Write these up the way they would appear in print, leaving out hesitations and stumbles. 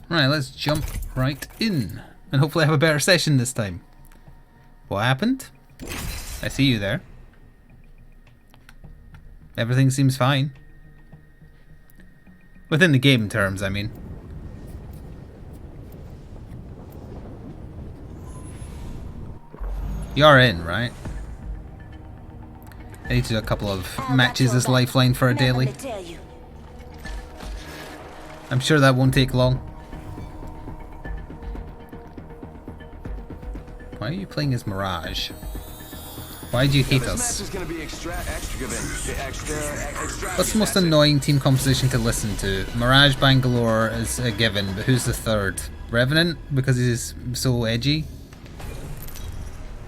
Right, let's jump right in. And hopefully have a better session this time. What happened? I see you there. Everything seems fine. Within the game terms, I mean. You're in, right? I need to do a couple of matches as lifeline for a daily. I'm sure that won't take long. Why are you playing as Mirage? Why do you hate us? What's the most annoying team composition to listen to? Mirage Bangalore is a given, but who's the third? Revenant, because he's so edgy?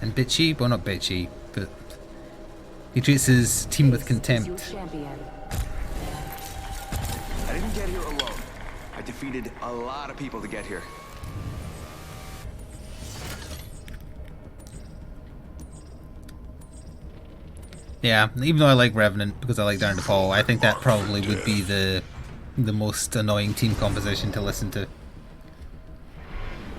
And bitchy? Well, not bitchy, but he treats his team with contempt. I didn't get here alone. I defeated a lot of people to get here. Yeah, even though I like Revenant because I like Darren DePaul, I think that probably would be the most annoying team composition to listen to.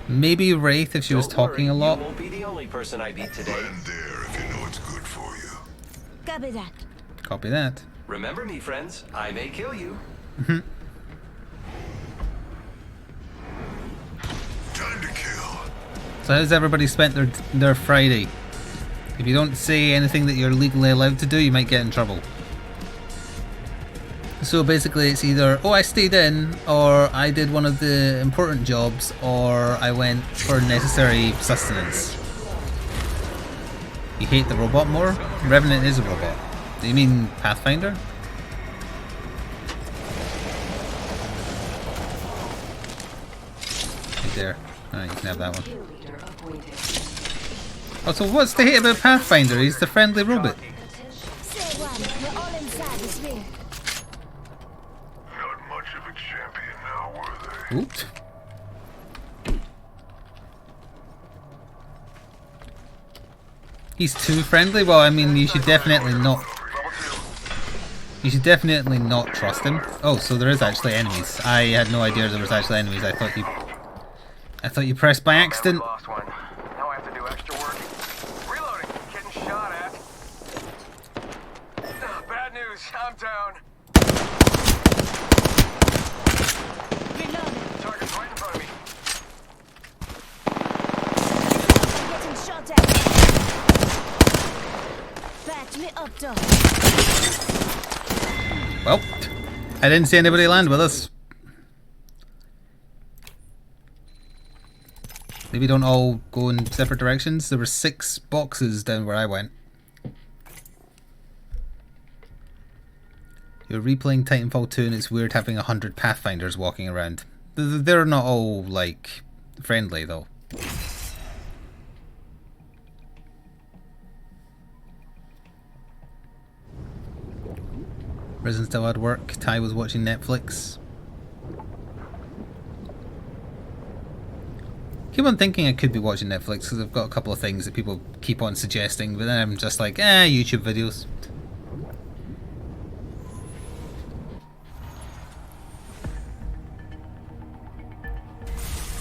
Maybe Wraith if she was talking a lot. You won't be the only person I beat today. I'm there if you know it's good for you. Copy that. Copy that. Remember me, friends. I may kill you. Time to kill. So how's everybody spent their Friday? If you don't say anything that you're legally allowed to do, you might get in trouble. So basically it's either, oh, I stayed in, or I did one of the important jobs, or I went for necessary sustenance. You hate the robot more? Revenant is a robot. Do you mean Pathfinder? Right there. Alright, you can have that one. Oh, so what's the hate about Pathfinder? He's the friendly robot. Not much of a champion now, were they? Oops. He's too friendly? Well, I mean, you should definitely not... You should definitely not trust him. Oh, so there is actually enemies. I had no idea there was actually enemies. I thought you pressed by accident. Lost one. Now I have to do extra work. Reloading. Getting shot at. Bad news. I'm down. Target's right in front of me. Getting shot at. Patch me up, dog. Well, I didn't see anybody land with us. Maybe don't all go in separate directions. There were 6 boxes down where I went. You're replaying Titanfall 2 and it's weird having 100 Pathfinders walking around. They're not all, like, friendly though. Risen still had work. Ty was watching Netflix. Keep on thinking I could be watching Netflix because I've got a couple of things that people keep on suggesting, but then I'm just like, YouTube videos.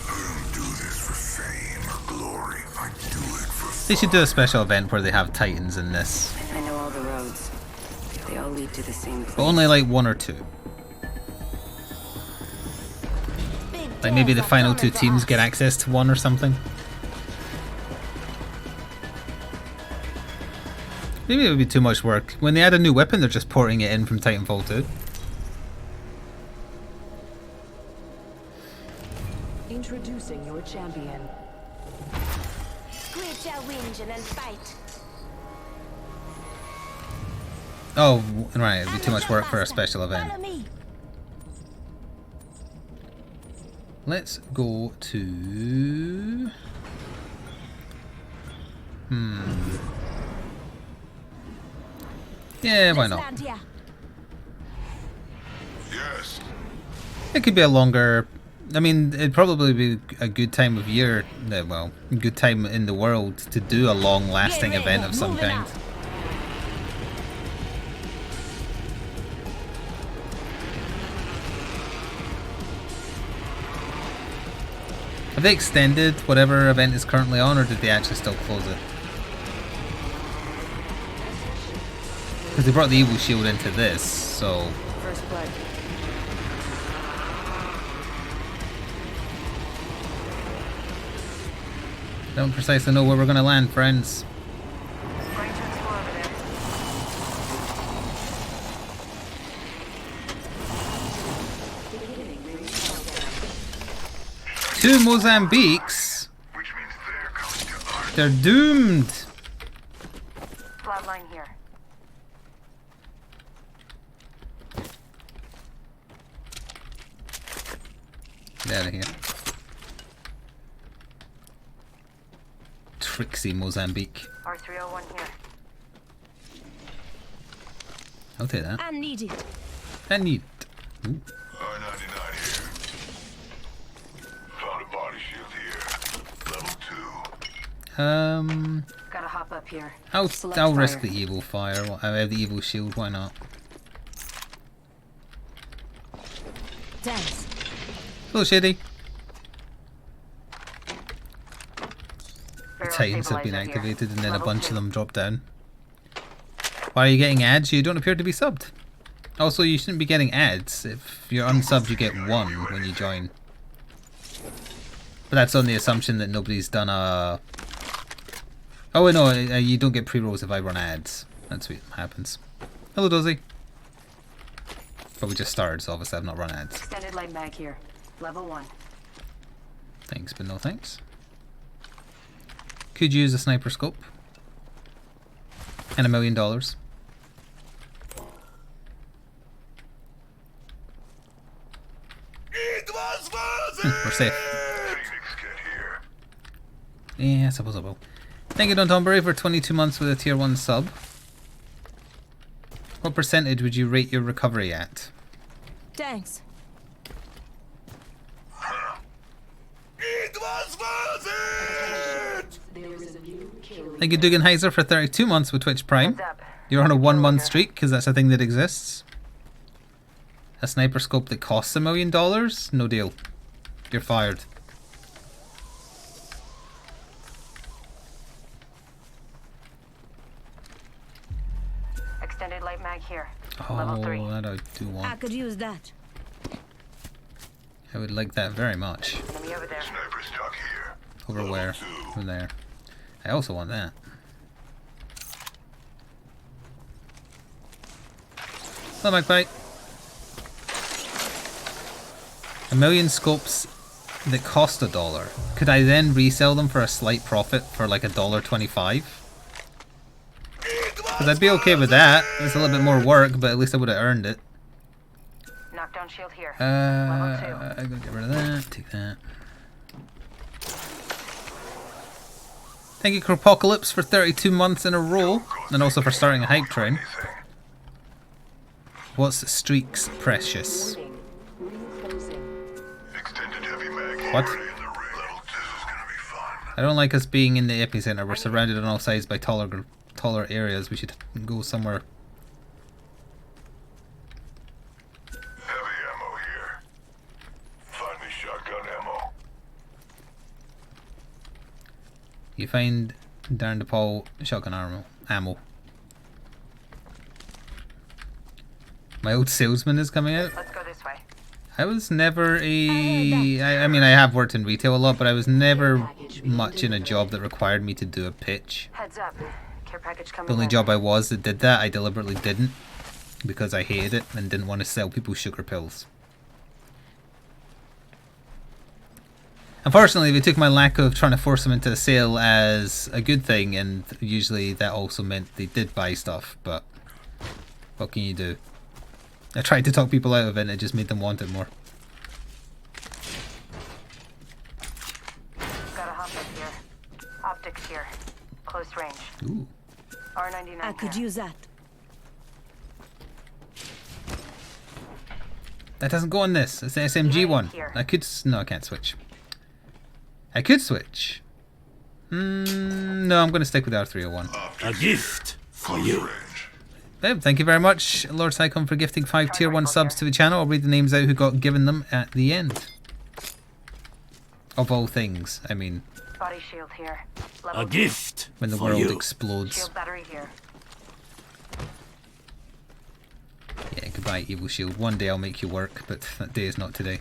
I don't do this for fame or glory. I do it for They should do a special event where they have Titans in this. I know all the roads. They all lead to the same place. But only like 1 or 2. Like maybe the final 2 teams get access to 1 or something. Maybe it would be too much work. When they add a new weapon, they're just porting it in from Titanfall 2. Introducing your champion. Quit your whinging and fight. Oh, right, it'd be too much work for a special event. Follow me. Let's go to... Yeah, why Let's not? land here. yes. It could be a longer... I mean, it'd probably be a good time of year, well, a good time in the world to do a long-lasting event of some kind. Have they extended whatever event is currently on, or did they actually still close it? Because they brought the evil shield into this, so... First blood. Don't precisely know where we're going to land, friends. Ready to explore over there. Two Mozambiques? Which means they're coming to our They're doomed! Flatline here. Get out of here. Trixie Mozambique. R301 here. I'll take that. I need it. I need. Ooh. R99 here. Found a body shield here. Level 2. Gotta hop up here. I'll Select risk fire. the evil fire. I have the evil shield. Why not? Thanks. Hello, Shady. Barrel Titans have been stabilizer here. activated, and then a Level bunch 2. of them drop down. Why are you getting ads? You don't appear to be subbed. Also, you shouldn't be getting ads. If you're unsubbed, you get one when you join. But that's on the assumption that nobody's done a... Oh, wait, no, you don't get pre-rolls if I run ads. That's what happens. Hello, Dozy. But we just started, so obviously I've not run ads. Extended light mag here. Level 1. Thanks, but no thanks. Could use a sniper scope. And $1 million. We're safe. Phoenix, get here. Yeah, I suppose I will. Thank you, Don Tombury, for 22 months with a tier 1 sub. What percentage would you rate your recovery at? Thanks. It was worth it! Thank you, Duganheiser, for 32 months with Twitch Prime. Heads up. You're on a 1 month streak, because that's a thing that exists. A sniper scope that costs $1 million? No deal. You're fired. Extended light mag here. Level 3. Oh, that I do I want. could use that. I would like that very much. Enemy over there. Sniper stock here. Over where? Over there. I also want that. Hello, Magpie. 1 million scopes that cost $1. Could I then resell them for a slight profit for like $1.25? Because I'd be okay with that. It's a little bit more work, but at least I would have earned it. Knockdown shield here. I'm gonna get rid of that. Take that. Thank you, Cropocalypse, for 32 months in a row, and also for starting a hype train. What's Streaks Precious? Extended heavy mag here. What? Level 2 is gonna be fun. I don't like us being in the epicenter. We're surrounded on all sides by taller areas. We should go somewhere. Heavy ammo here. Find me shotgun ammo. You find Darren DePaul shotgun ammo. My old salesman is coming out. Let's go this way. I was never I mean, I have worked in retail a lot, but I was never much in a job that required me to do a pitch. Heads up. Care package coming The only in. job I was that did that, I deliberately didn't, because I hated it and didn't want to sell people sugar pills. Unfortunately, they took my lack of trying to force them into a sale as a good thing, and usually that also meant they did buy stuff, but what can you do? I tried to talk people out of it and it just made them want it more. Gotta hop up here. Optics here. Close range. Ooh. R99 I could here. use that. That doesn't go on this. It's the SMG one. I could... No, I can't switch. I could switch. No, I'm going to stick with R301. A gift for you. Thank you very much, Lord Sycon, for gifting 5 tier 1 subs to the channel. I'll read the names out who got given them at the end. Of all things, I mean, Body shield here. A Level gift when the for world you. explodes. shield battery here. Yeah, goodbye, evil shield. One day I'll make you work, but that day is not today.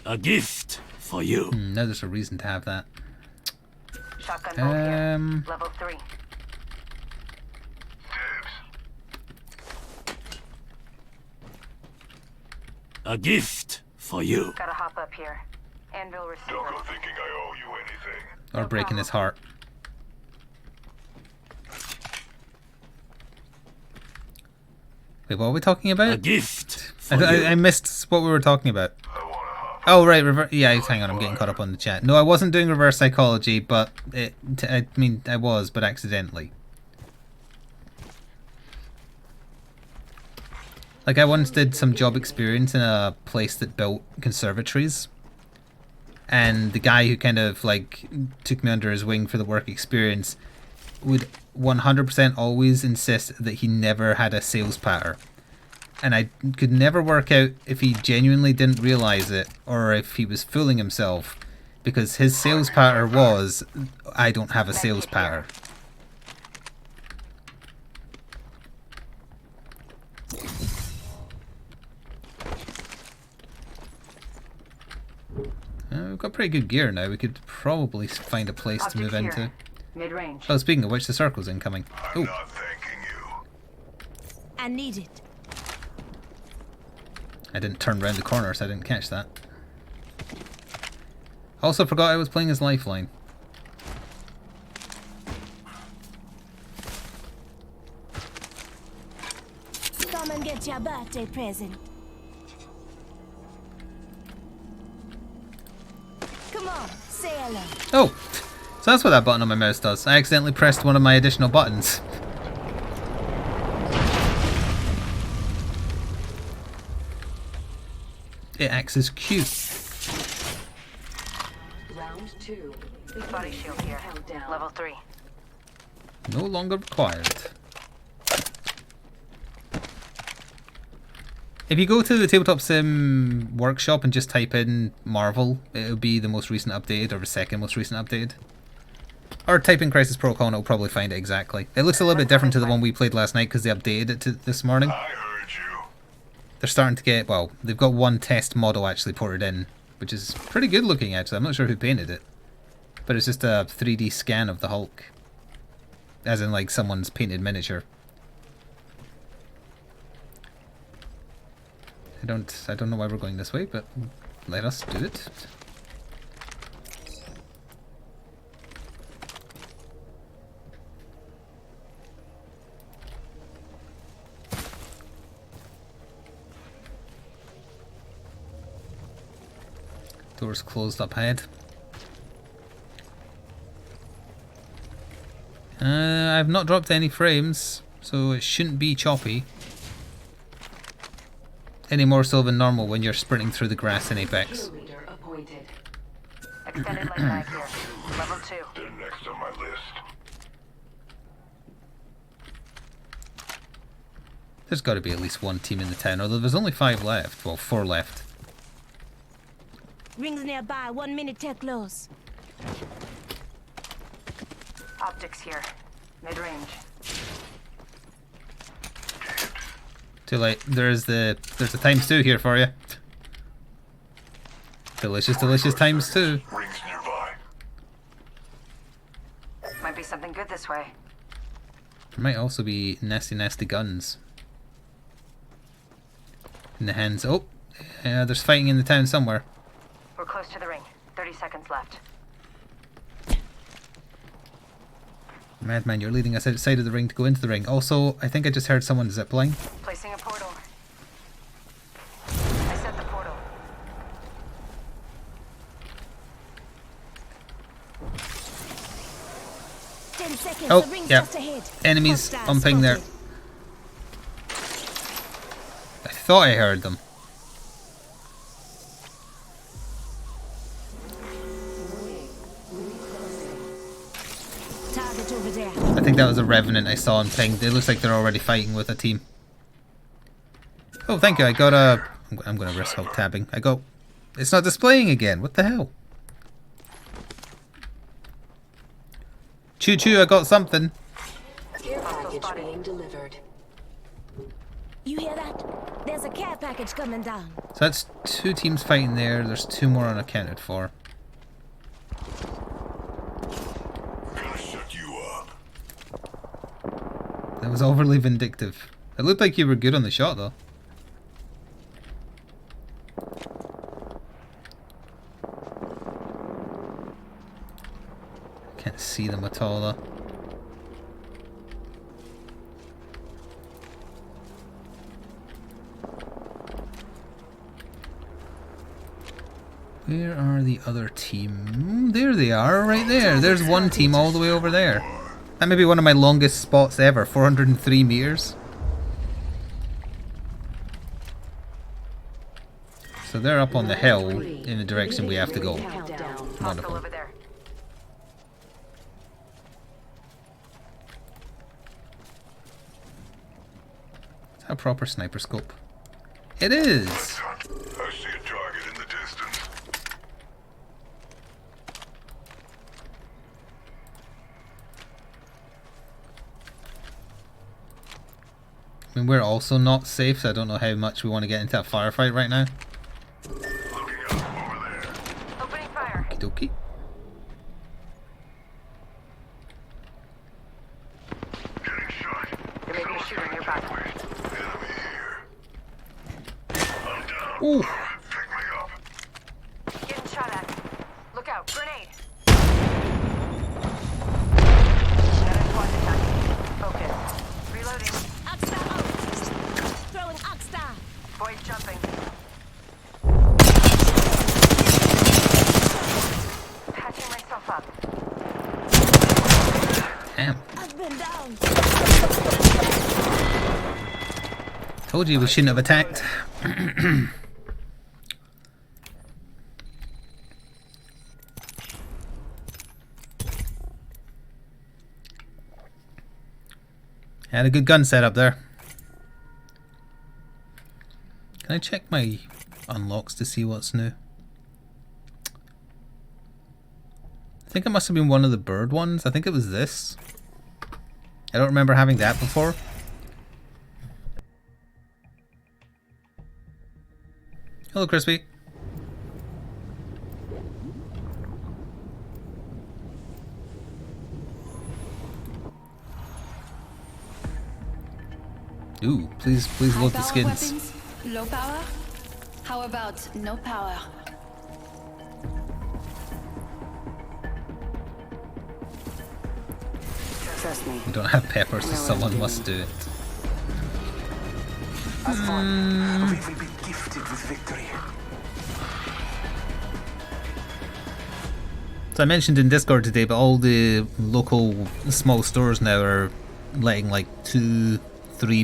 A gift for you. Now there's a reason to have that. Shotgun bolt here. Level 3. A gift for you. Gotta hop up here. Anvil receiver. Don't go thinking I owe you anything. Or breaking his heart. Wait, what are we talking A about? gift for you. I missed what we were talking about. I wanna hop. Oh, right, yeah, hang on, I'm getting caught up on the chat. No, I wasn't doing reverse psychology, but I mean, I was, but accidentally. Like, I once did some job experience in a place that built conservatories. And the guy who kind of, like, took me under his wing for the work experience would 100% always insist that he never had a sales patter. And I could never work out if he genuinely didn't realize it or if he was fooling himself, because his sales patter was, I don't have a sales patter. We've got pretty good gear now. We could probably find a place to move into. Mid-range. Oh, speaking of which, the circle's incoming. I'm Oh, not thanking you. I need it. I didn't turn around the corner, so I didn't catch that. Also forgot I was playing as Lifeline. Come and get your birthday present. Come on, say hello. Oh, so that's what that button on my mouse does. I accidentally pressed one of my additional buttons. It acts as Q. Round 2. Body shield here. Countdown. Level 3. No longer required. If you go to the Tabletop Sim workshop and just type in Marvel, it'll be the most recent updated or the second most recent updated. Or type in Crisis Protocol and it'll probably find it exactly. It looks a little bit different to the one we played last night because they updated it to this morning. I heard you. They're starting to get, well, they've got one test model actually ported in, which is pretty good looking actually. I'm not sure who painted it. But it's just a 3D scan of the Hulk. As in like someone's painted miniature. I don't know why we're going this way, but let us do it. Doors closed up ahead. I've not dropped any frames, so it shouldn't be choppy. Any more so than normal when you're sprinting through the grass in Apex. Leader appointed. Extended light mag here. Level 2. They're next on my list. There's got to be at least one team in the town, although there's only 5 left. Well, 4 left. Rings nearby, 1 minute till close. Optics here. Mid-range. Too late. There's a ×2 here for you. Delicious, delicious ×2. Rings nearby. Might be something good this way. There might also be nasty, nasty guns. In the hands. Oh, there's fighting in the town somewhere. We're close to the ring. 30 seconds left. Madman, you're leading us outside of the ring to go into the ring. Also, I think I just heard someone zipline. Placing a portal. I set the portal. Ten seconds, Oh, the ring's yeah. just ahead. Enemies Hostiles on ping there. spotted. I thought I heard them. Target over there. I think that was a Revenant I saw on ping. It looks like they're already fighting with a team. Oh, thank you. I got a... I'm going to risk out tabbing. I got It's not displaying again. What the hell? Choo choo, I got something. Care package being delivered. You hear that? There's a care package coming down. So that's 2 teams fighting there. There's 2 more unaccounted for. Gonna shut you up. That was overly vindictive. It looked like you were good on the shot though. Can't see them at all though. Where are the other team? There they are, right there. There's one team all the way over there. That may be one of my longest spots ever, 403 meters. So they're up on the hill in the direction we have to go. Hostile Wonderful. over there. Is that a proper sniper scope? It is! I see a target in the distance. I mean, we're also not safe, so I don't know how much we want to get into a firefight right now. Looking up over there. Opening fire. Okie dokie. Getting shot. There may be a shooter nearby. Enemy here. I'm down. Ooh! Pick me up. Getting shot at. Look out. Grenade. Another squad attacking. Focus. Reloading. Oxstar out. Throwing Oxstar. Boys jumping. Patching myself up. Damn. I've been down. Told you we shouldn't have attacked. Had a good gun set up there. Can I check my unlocks to see what's new? I think it must have been one of the bird ones. I think it was this. I don't remember having that before. Hello, Crispy. Ooh, please load the skins. Weapons, low power? How about no power? Trust me. We don't have peppers, so someone must do it. We will be gifted with victory. So I mentioned in Discord today, but all the local small stores now are letting like 2-3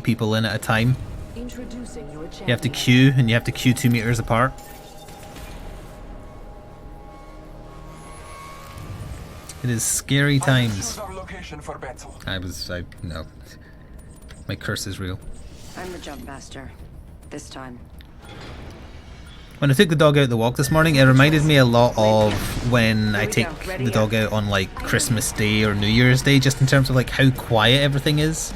people in at a time. Introducing your You have to queue, and you have to queue 2 meters apart. It is scary times. Our location for battle. No. My curse is real. I'm the jump master. This time. When I took the dog out the walk this morning, it reminded me a lot of when I take the dog out on like Christmas Day or New Year's Day, just in terms of like how quiet everything is.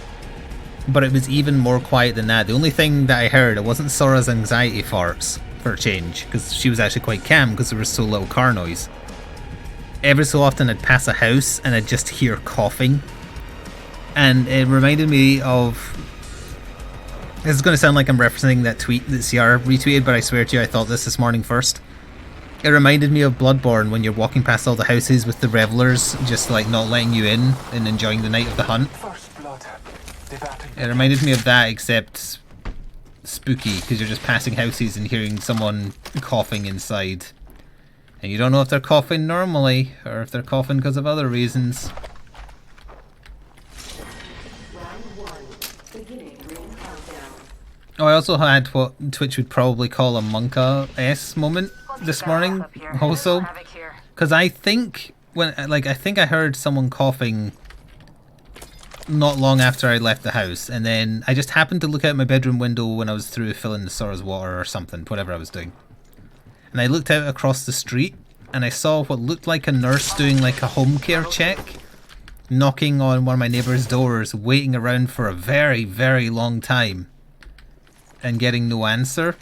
But it was even more quiet than that. The only thing that I heard, it wasn't Sora's anxiety farts, for a change, because she was actually quite calm because there was so little car noise. Every so often I'd pass a house and I'd just hear coughing. And it reminded me of... This is going to sound like I'm referencing that tweet that CR retweeted, but I swear to you I thought this morning first. It reminded me of Bloodborne when you're walking past all the houses with the revelers just like not letting you in and enjoying the night of the hunt. First blood. The battle. It reminded me of that, except spooky, because you're just passing houses and hearing someone coughing inside. And you don't know if they're coughing normally, or if they're coughing because of other reasons. Oh, I also had what Twitch would probably call a Monka-S moment this morning, also. Because I think, I think I heard someone coughing not long after I left the house, and then I just happened to look out my bedroom window when I was through filling the Sora's water or something, whatever I was doing. and I looked out across the street and I saw what looked like a nurse doing like a home care check, knocking on one of my neighbour's doors, waiting around for a very, very long time and getting no answer,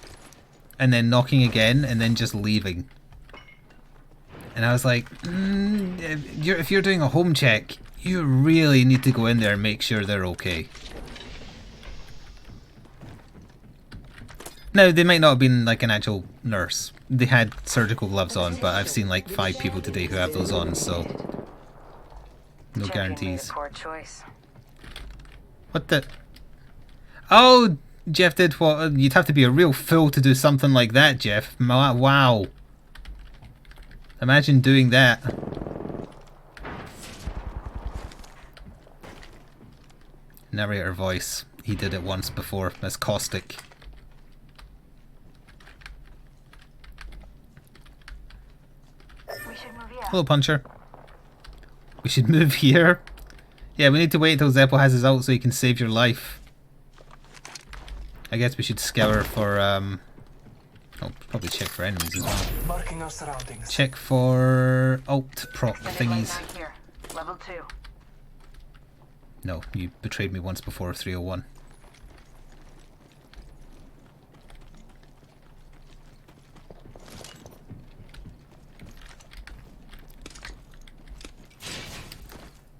and then knocking again and then just leaving. And I was like, if you're doing a home check, you really need to go in there and make sure they're okay. Now, they might not have been like an actual nurse. They had surgical gloves on, but I've seen like 5 people today who have those on, so no guarantees. Poor choice. What the? Oh, Jeff did what? You'd have to be a real fool to do something like that, Jeff. Wow. Imagine doing that. Narrator voice. He did it once before as Caustic. We should move here. Hello, Puncher. We should move here. Yeah, we need to wait until Zeppo has his ult so he can save your life. I guess we should scour for, oh, probably check for enemies as well. Marking our surroundings. Check for ult prop Sending light thingies. back here. Level 2. No, you betrayed me once before, 301.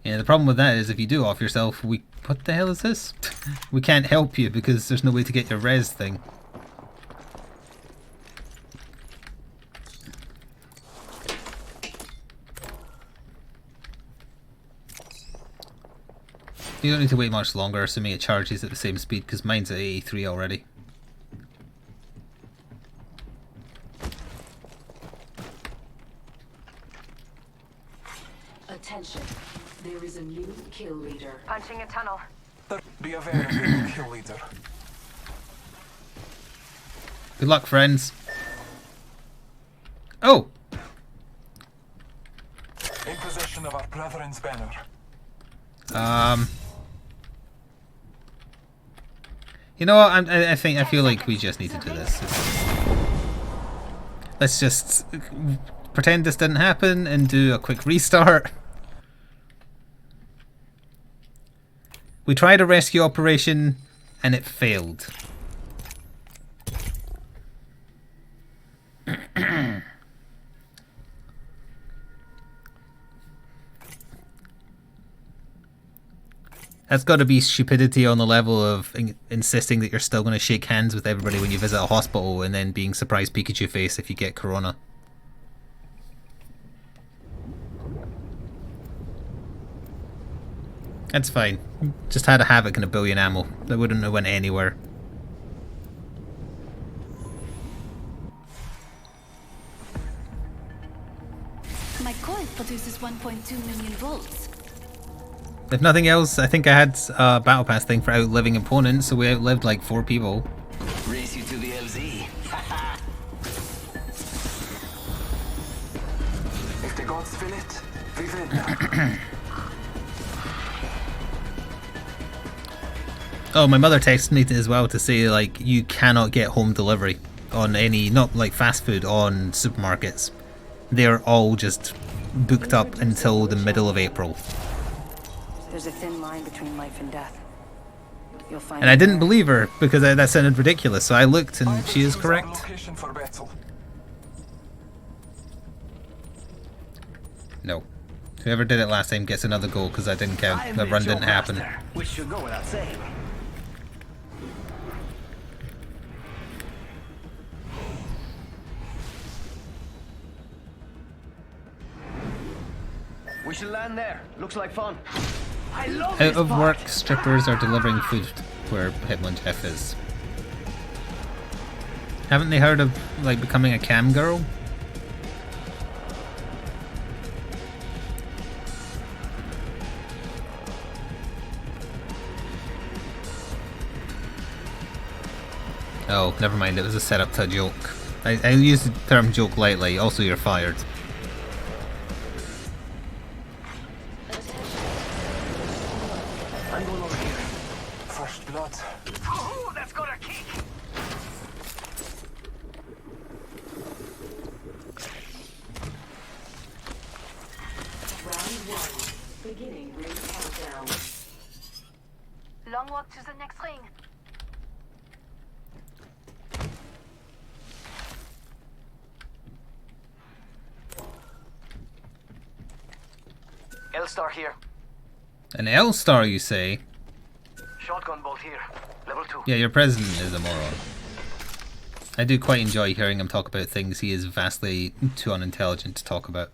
Yeah, the problem with that is if you do off yourself, what the hell is this? We can't help you because there's no way to get your res thing. You don't need to wait much longer, assuming it charges at the same speed, because mine's at 83 already. Attention. There is a new kill leader. Punching a tunnel. Be aware of the new kill leader. Good luck, friends. Oh! In possession of our brethren's banner. You know what? I feel like we just need to do this. Let's just pretend this didn't happen and do a quick restart. We tried a rescue operation and it failed. That's got to be stupidity on the level of insisting that you're still going to shake hands with everybody when you visit a hospital and then being surprised Pikachu face if you get corona. That's fine. Just had a Havoc and a billion ammo. That wouldn't have went anywhere. My coil produces 1.2 million volts. If nothing else, I think I had a battle pass thing for outliving opponents, so we outlived like 4 people. Race you to the LZ. If the gods fill it, we win. Oh, my mother texted me as well to say, like, you cannot get home delivery on any, not like fast food, on supermarkets. They're all just booked up until the middle of April. There's a thin line between life and death. You'll find. And I didn't believe her because that sounded ridiculous, so I looked and she is correct. Location for battle. No. Whoever did it last time gets another goal because I didn't count. The run didn't happen. Which should go without saying. We should land there. Looks like fun. I love Out of work, strippers are delivering food where Hitman Jeff is. Haven't they heard of, like, becoming a cam girl? Oh, never mind, it was a setup to a joke. I use the term joke lightly, also you're fired. I'm going over here. First blood. Ooh, that's got a kick. Long walk to the next ring. L-Star here. An L-Star, you say? Shotgun bolt here. Level 2. Yeah, your president is a moron. I do quite enjoy hearing him talk about things he is vastly too unintelligent to talk about.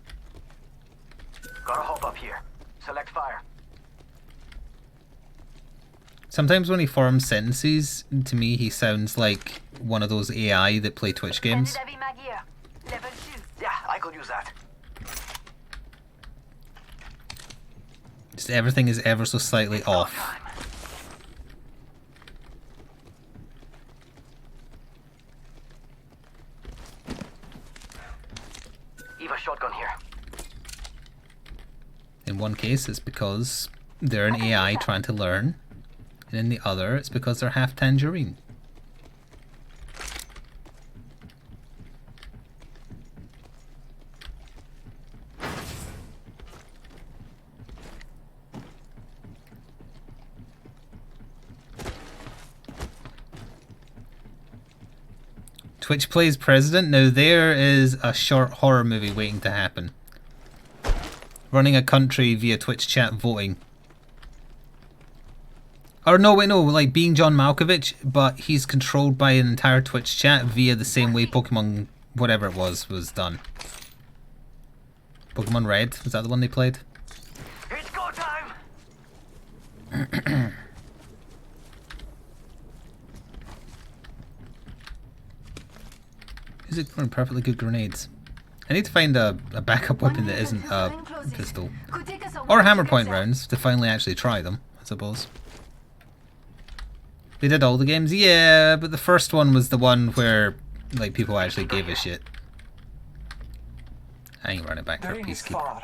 Gotta hop up here. Select fire. Sometimes when he forms sentences, to me he sounds like one of those AI that play Twitch games. Extended heavy mag here. Level 2. Yeah, I could use that. Just everything is ever so slightly off. Eva shotgun here. In one case it's because they're an AI trying to learn, and in the other it's because they're half tangerine. Twitch plays president. Now there is a short horror movie waiting to happen. Running a country via Twitch chat voting. Or no, wait, no, like being John Malkovich, but he's controlled by an entire Twitch chat via the same way Pokemon, whatever it was done. Pokemon Red, was that the one they played? It's go time. Is it throwing perfectly good grenades? I need to find a backup weapon that isn't a pistol. Or hammer point rounds to finally actually try them, I suppose. They did all the games? Yeah, but the first one was the one where like people actually gave a shit. I ain't running back for a peacekeeper.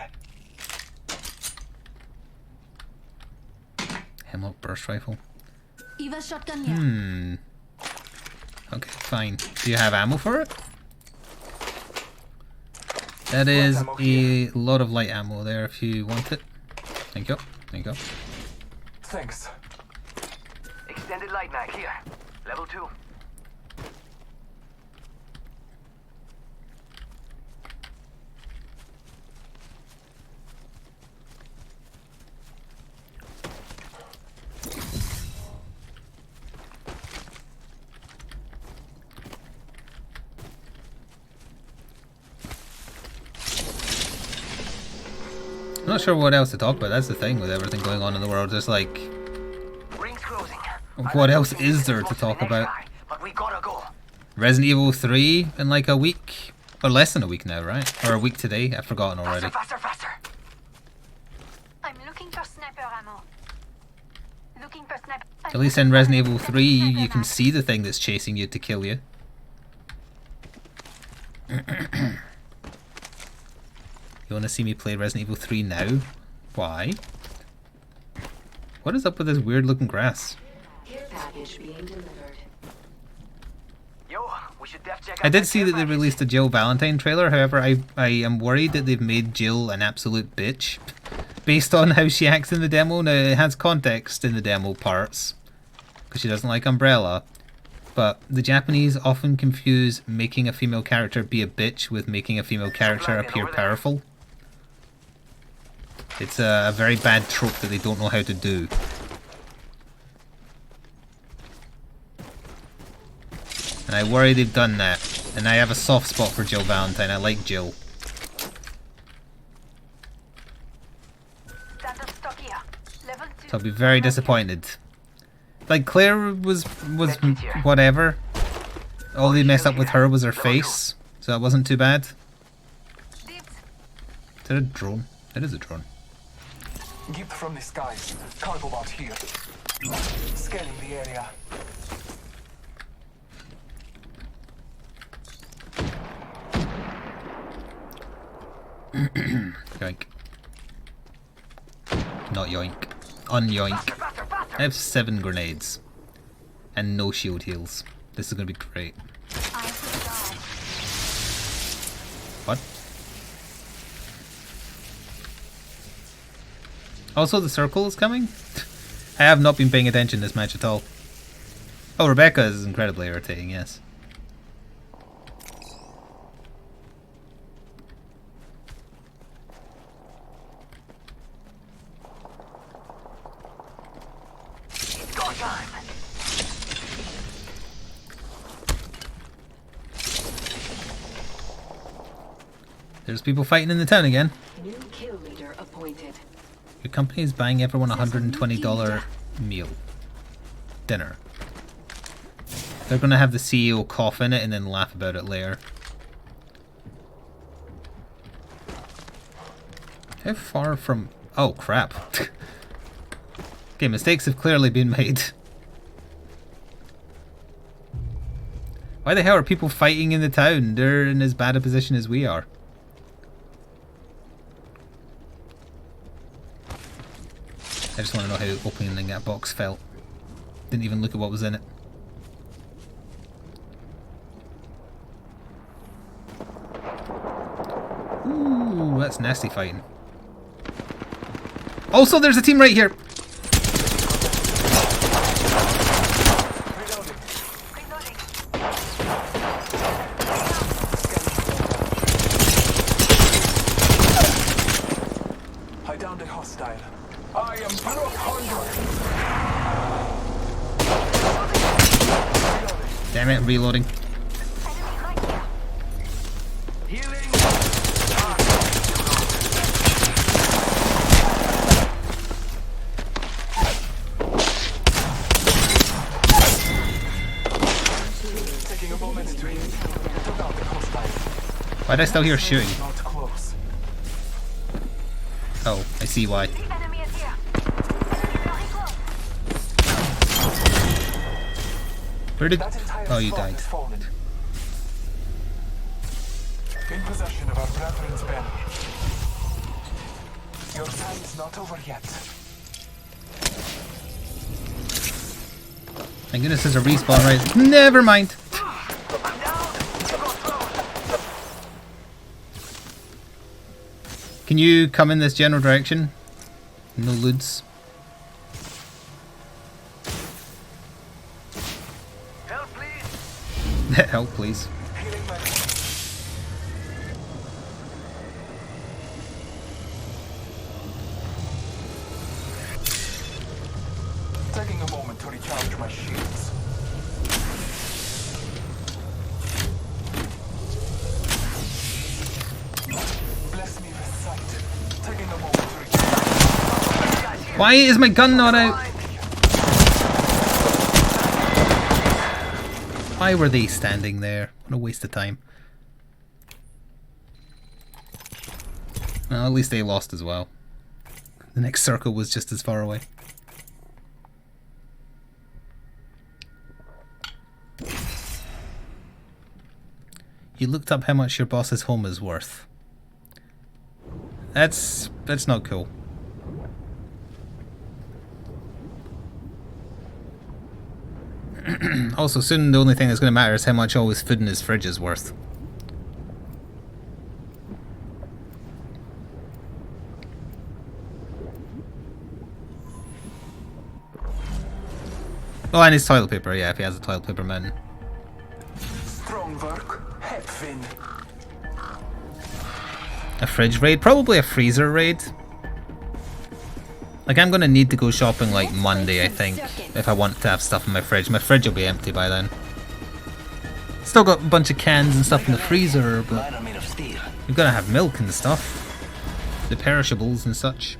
Hemlock burst rifle. Eva shotgun here. Okay, fine. Do you have ammo for it? That is a lot of light ammo there if you want it. Thank you. Thank you. Thanks. Extended light mag here. Level 2. I'm not sure what else to talk about. That's the thing with everything going on in the world. There's like, Rings closing. what else is there to talk about? But we gotta go. Resident Evil 3 in like a week, or less than a week now, right? Or a week today. I've forgotten already. Faster, faster. I'm looking for sniper ammo. Looking for sniper. At least in Resident Evil 3, you can see the thing that's chasing you to kill you. You want to see me play Resident Evil 3 now? Why? What is up with this weird looking grass? Yo, we should def check I out did that see care that they package. released a Jill Valentine trailer, however I am worried that they've made Jill an absolute bitch based on how she acts in the demo. Now it has context in the demo parts because she doesn't like Umbrella, but the Japanese often confuse making a female character be a bitch with making a female character appear powerful. It's a very bad trope that they don't know how to do. And I worry they've done that. And I have a soft spot for Jill Valentine. I like Jill. Standard stock here. Level 2. So I'll be very disappointed. Like Claire was whatever. All they messed up with her was her face. So that wasn't too bad. Is that a drone? It is a drone. Gift from the skies. Cargo bot here. Scanning the area. Yoink. Not yoink. Unyoink. I have 7 grenades. And no shield heals. This is gonna be great. What? Also, the circle is coming. I have not been paying attention this match at all. Oh, Rebecca is incredibly irritating, yes. Go time. There's people fighting in the town again. New kill leader appointed. Your company is buying everyone a $120 meal. Dinner. They're gonna have the CEO cough in it and then laugh about it later. How far from... Oh, crap. Okay, mistakes have clearly been made. Why the hell are people fighting in the town? They're in as bad a position as we are. I just want to know how opening that box felt. Didn't even look at what was in it. Ooh, that's nasty fighting. Also, there's a team right here! I downed a hostile. I am broke hungry. Damn it, I'm reloading. Healing. Taking a moment to heal. Took out the hostile. Why'd I still hear shooting? Not close. Oh, I see why. The enemy is here. Enemy very close. Where did... That entire Oh, you squad died. has fallen. In possession of our brethren's banner. Your time is not over yet. Thank goodness there's a respawn right... Never mind! I'm down. Go through. Can you come in this general direction? No loots. Help, please. Help, please. Healing my taking a moment to recharge my shields. Bless me with sight. Taking a moment to recharge. Why is my gun not out? Why were they standing there? What a waste of time. Well, at least they lost as well. The next circle was just as far away. You looked up how much your boss's home is worth. That's not cool. Also, soon the only thing that's going to matter is how much all his food in his fridge is worth. Oh, and his toilet paper, yeah, if he has a toilet paper mountain. Strong work. Hepfin. A fridge raid? Probably a freezer raid. Like, I'm gonna need to go shopping like Monday, I think, if I want to have stuff in my fridge. My fridge will be empty by then. Still got a bunch of cans and stuff in the freezer, but you've gotta have milk and stuff. The perishables and such.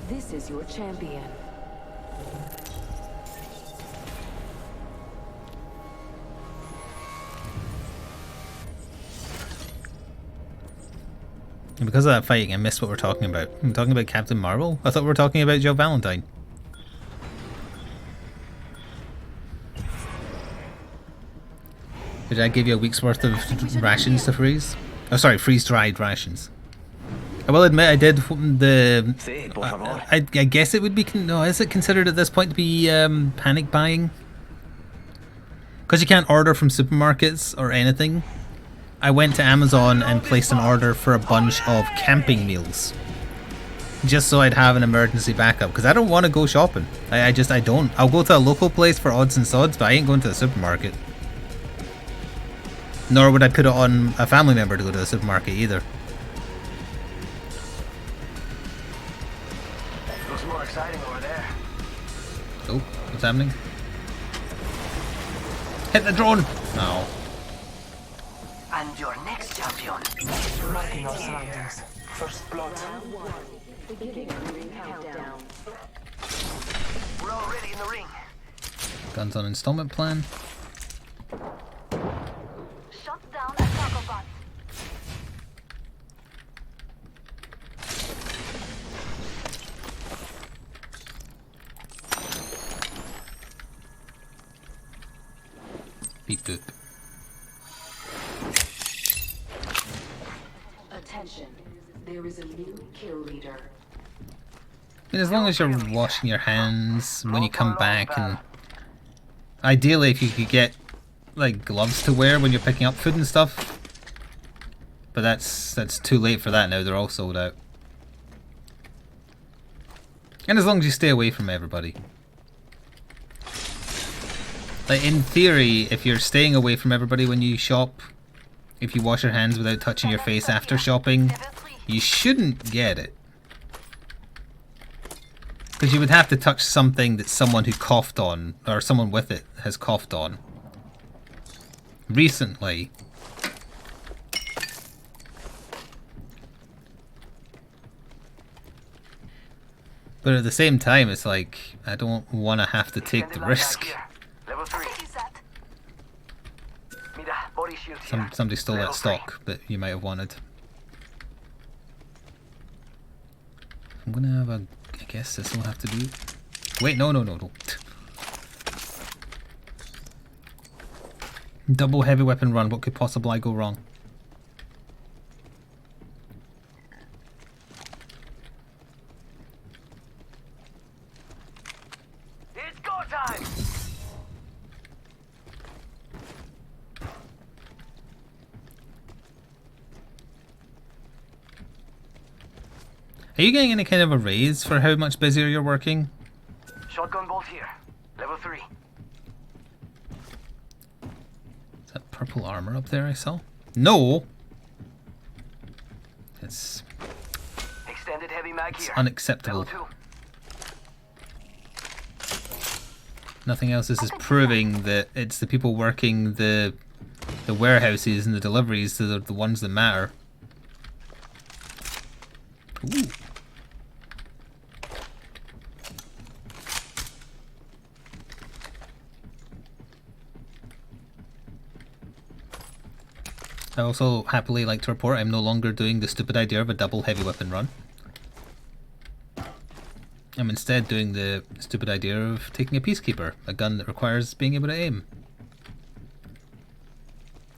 This is your champion. And because of that fighting, I missed what we're talking about. I'm talking about Captain Marvel? I thought we were talking about Joe Valentine. Did I give you a week's worth of rations to freeze? Oh, sorry, freeze-dried rations. I will admit I did the... I guess it would be... No, is it considered at this point to be panic buying? Because you can't order from supermarkets or anything. I went to Amazon and placed an order for a bunch of camping meals. Just so I'd have an emergency backup, because I don't want to go shopping. I don't. I'll go to a local place for odds and sods, but I ain't going to the supermarket. Nor would I put it on a family member to go to the supermarket either. Looks more exciting over there. Oh, what's happening? Hit the drone! Oh. And your next champion. Marking our surroundings. First blood. We're already in the ring. Guns on installment plan. Shut down a cargo bot. Beep boop. Attention. There is a new kill leader. I mean, as long as you're washing your hands when you come back, and ideally if you could get like gloves to wear when you're picking up food and stuff. But that's too late for that now, they're all sold out. And as long as you stay away from everybody. Like in theory, if you're staying away from everybody when you shop, if you wash your hands without touching your face after shopping, you shouldn't get it. Because you would have to touch something that someone who coughed on, or someone with it has coughed on recently. But at the same time, it's like, I don't want to have to take the risk. Level 3. Mira, body shield here. Somebody stole Level that stock that you might have wanted. I'm gonna have a... I guess this will have to do... Wait, no. Double heavy weapon run, what could possibly go wrong? It's go time. Are you getting any kind of a raise for how much busier you're working? Shotgun bolt here. Level 3. Is that purple armor up there I saw? No! It's Extended heavy mag here. unacceptable. Level 2. Nothing else. This is proving that it's the people working the warehouses and the deliveries that are the ones that matter. Ooh. I also happily like to report I'm no longer doing the stupid idea of a double heavy weapon run. I'm instead doing the stupid idea of taking a Peacekeeper, a gun that requires being able to aim.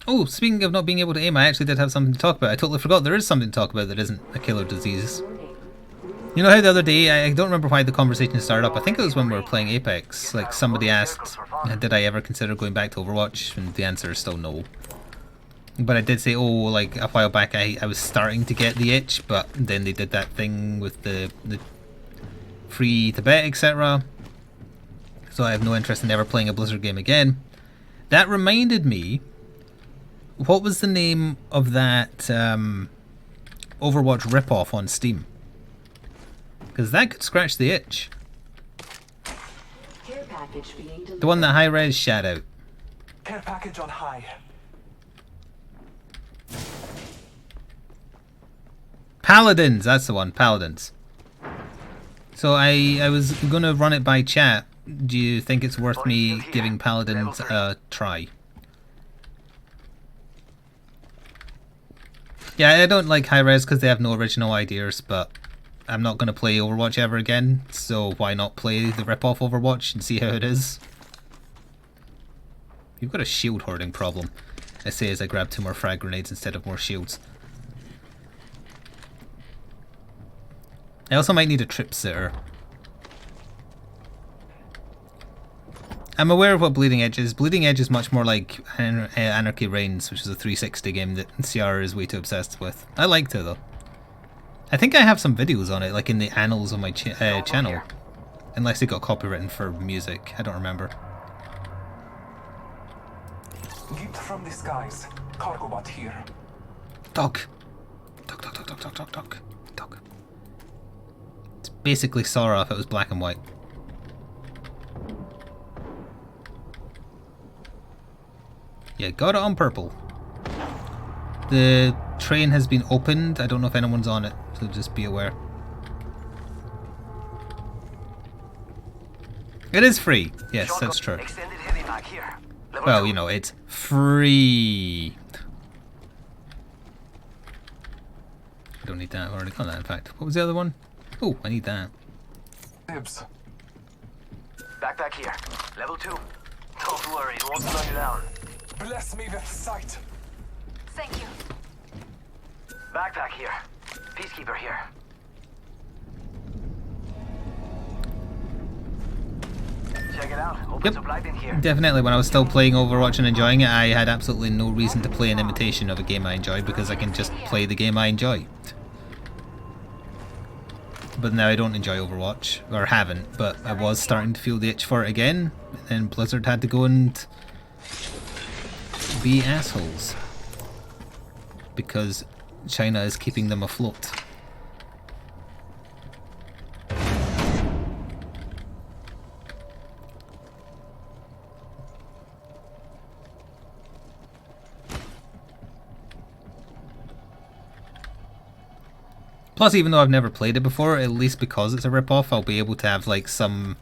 Oh, speaking of not being able to aim, I actually did have something to talk about. I totally forgot there is something to talk about that isn't a killer disease. You know how the other day, I don't remember why the conversation started up, I think it was when we were playing Apex, like somebody asked, did I ever consider going back to Overwatch, and the answer is still no. But I did say, oh, like a while back I was starting to get the itch, but then they did that thing with the free to bet, etc. So I have no interest in ever playing a Blizzard game again. That reminded me, what was the name of that Overwatch ripoff on Steam? Because that could scratch the itch. The one that Hi-Rez shat out. Care package on high. Paladins, that's the one, Paladins. So I was gonna run it by chat. Do you think it's worth me giving Paladins a try? Yeah, I don't like Hi-Rez because they have no original ideas, but I'm not gonna play Overwatch ever again, so why not play the rip-off Overwatch and see how it is? You've got a shield hoarding problem, I say as I grab 2 more frag grenades instead of more shields. I also might need a trip sitter. I'm aware of what Bleeding Edge is. Bleeding Edge is much more like Anarchy Reigns, which is a 360 game that CR is way too obsessed with. I liked it though. I think I have some videos on it, like in the annals of my channel. Unless it got copywritten for music, I don't remember. Gift from the skies. Cargo bot here. Dog. Dog, dog, dog, dog, dog, dog, dog. Dog. It's basically Sora if it was black and white. Yeah, got it on purple. The train has been opened. I don't know if anyone's on it, so just be aware. It is free. Yes, that's true. Extended heavy mag here. Level Well, 2. you know, it's free. I don't need that. I've already got that, in fact. What was the other one? Oh, I need that. Dibs. Backpack here. Level 2. Don't worry, it won't slow you down. Bless me with sight. Thank you. Backpack here. Peacekeeper here. Check it out. Open Yep. supply bin here. Definitely, when I was still playing Overwatch and enjoying it, I had absolutely no reason to play an imitation of a game I enjoy because I can just play the game I enjoy. But now I don't enjoy Overwatch, or haven't, but I was starting to feel the itch for it again, and Blizzard had to go and be assholes. Because China is keeping them afloat. Plus, even though I've never played it before, at least because it's a rip-off, I'll be able to have like some...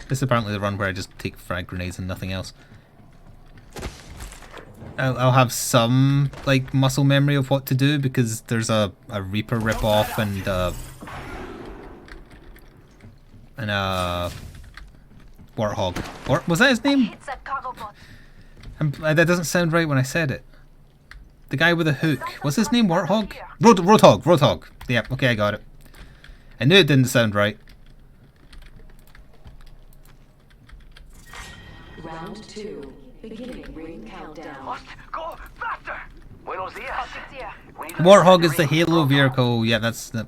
This is apparently the run where I just take frag grenades and nothing else. I'll have some like muscle memory of what to do because there's a Reaper rip-off and Warthog. Was that his name? It's that cargo bot. That doesn't sound right when I said it. The guy with a hook. What's his name? Warthog? Roadhog. Yep, okay, I got it. I knew it didn't sound right. Round 2. Beginning ring countdown. Must go faster. Buenos dias. We need to- Warthog is the Halo vehicle. Yeah, that's the...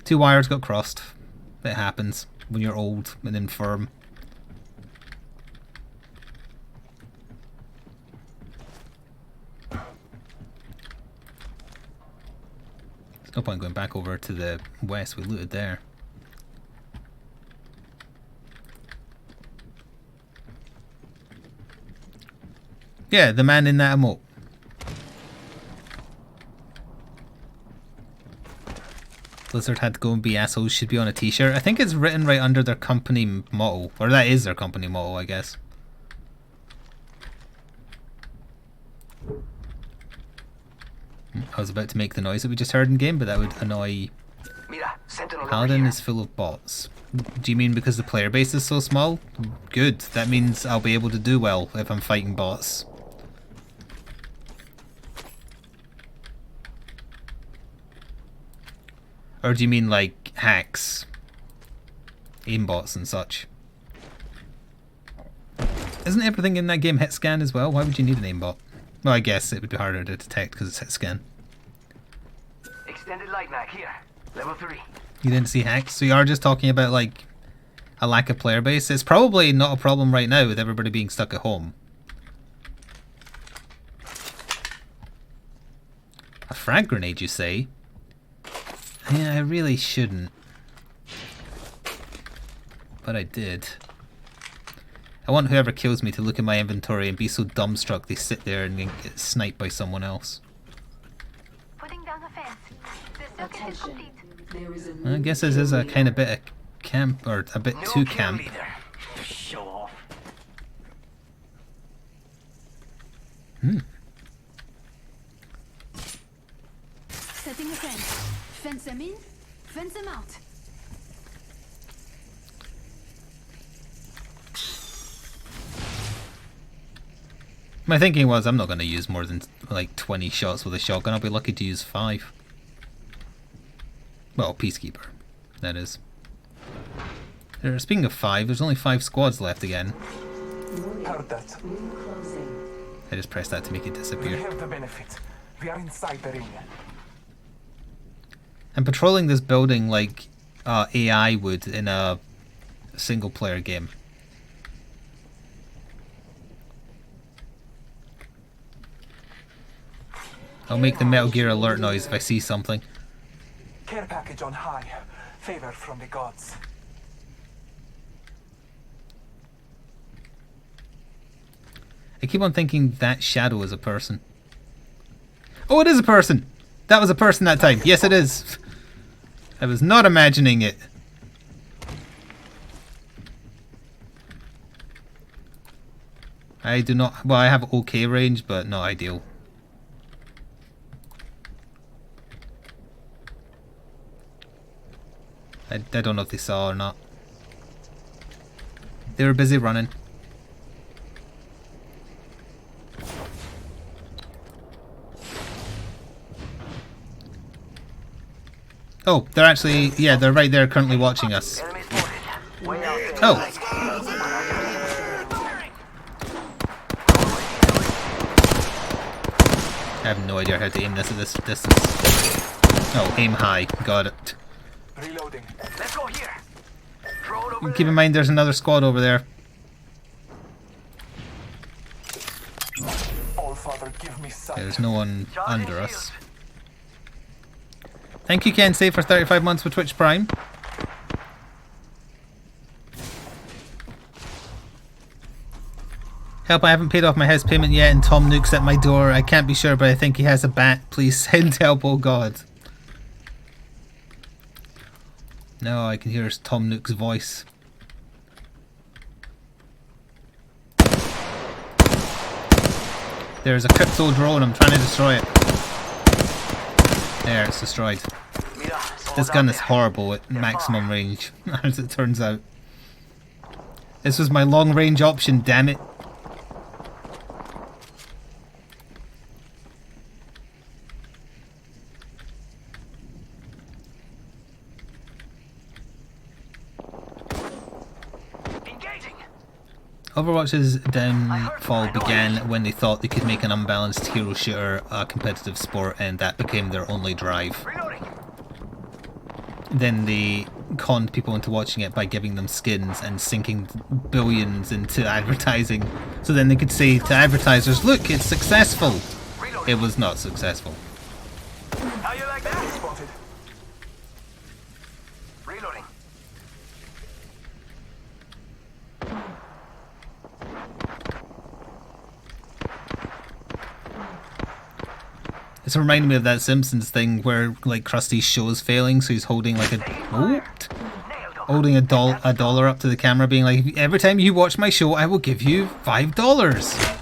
2 wires got crossed. It happens when you're old and infirm. No point going back over to the west. We looted there. Yeah, the man in that emote. Blizzard had to go and be assholes. Should be on a t-shirt. I think it's written right under their company motto. Or that is their company motto, I guess. I was about to make the noise that we just heard in game, but that would annoy. Mira, Sentinel over Paladin here. is full of bots. Do you mean because the player base is so small? Good. That means I'll be able to do well if I'm fighting bots. Or do you mean like hacks? Aimbots and such? Isn't everything in that game hit scan as well? Why would you need an aimbot? Well, I guess it would be harder to detect because it's hit scan. Extended light mag here. Level 3. You didn't see hacks? So you are just talking about like a lack of player base? It's probably not a problem right now with everybody being stuck at home. A frag grenade, you say? Yeah, I really shouldn't. But I did. I want whoever kills me to look at my inventory and be so dumbstruck they sit there and get sniped by someone else. Putting down the fence. The circuit is Attention. complete. There is a I guess this is a kind of bit of camp, or a bit too kill camp. leader. Show off. Setting a fence. Fence them in, fence them out. My thinking was I'm not going to use more than like 20 shots with a shotgun. I'll be lucky to use 5. Well, Peacekeeper, that is. Speaking of 5, there's only 5 squads left again. Heard that. I just pressed that to make it We disappear. have the benefit. We are inside the ring. I'm patrolling this building like AI would in a single player game. I'll make the Metal Gear alert noise if I see something. Care package on high. Favor from the gods. I keep on thinking that shadow is a person. Oh, it is a person! That was a person that time. Yes, it is. I was not imagining it. I do not... Well, I have okay range, but not ideal. I don't know if they saw or not. They were busy running. Oh, they're actually... Yeah, they're right there currently watching us. Enemy spotted. Way out there. Oh. I have no idea how to aim this at this distance. Oh, aim high. Got it. Reloading. Let's go here. Throw it over Keep in mind there's another squad over there. All Father, give me sight. There's no one under us. Thank you, Kensei, for 35 months with Twitch Prime. Help, I haven't paid off my house payment yet and Tom Nook's at my door. I can't be sure, but I think he has a bat. Please send help, oh god. No, I can hear Tom Nook's voice. There's a crypto drone, I'm trying to destroy it. There, it's destroyed. This gun is horrible at maximum range, as it turns out. This was my long range option, damn it. Overwatch's downfall began when they thought they could make an unbalanced hero shooter a competitive sport, and that became their only drive. Then they conned people into watching it by giving them skins and sinking billions into advertising, so then they could say to advertisers, look, it's successful. It was not successful. How you like that? Spotted. Reloading. It's reminding me of that Simpsons thing where like Krusty's show is failing, so he's holding like holding a dollar up to the camera, being like, every time you watch my show, I will give you $5.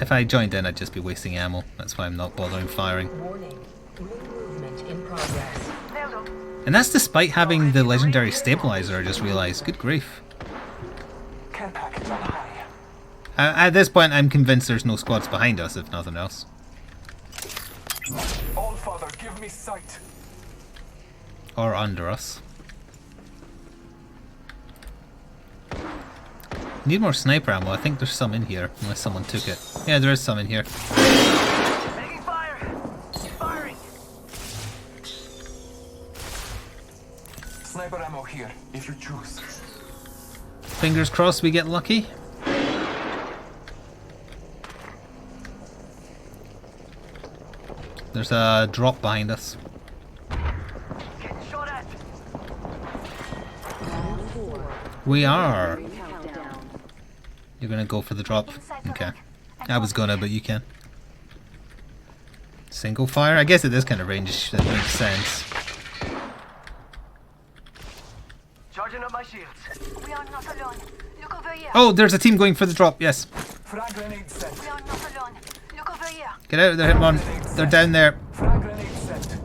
If I joined in, I'd just be wasting ammo. That's why I'm not bothering firing. And that's despite having the legendary stabilizer, I just realised. Good grief. At this point, I'm convinced there's no squads behind us, if nothing else. All Father, give me sight. Or under us. Need more sniper ammo. I think there's some in here, unless someone took it. Yeah, there is some in here. Making fire. Firing. Sniper ammo here, if you choose. Fingers crossed we get lucky. There's a drop behind us. Getting shot at. We are. You're gonna go for the drop? Okay. I was gonna, but you can. Single fire? I guess at this kind of range that makes sense. Charging up my shields. We are not alone. Look over here. Oh, there's a team going for the drop, yes. Frag grenade set. We are not alone. Look over here. Get out of there, Hitmon. They're down there. Frag grenade set.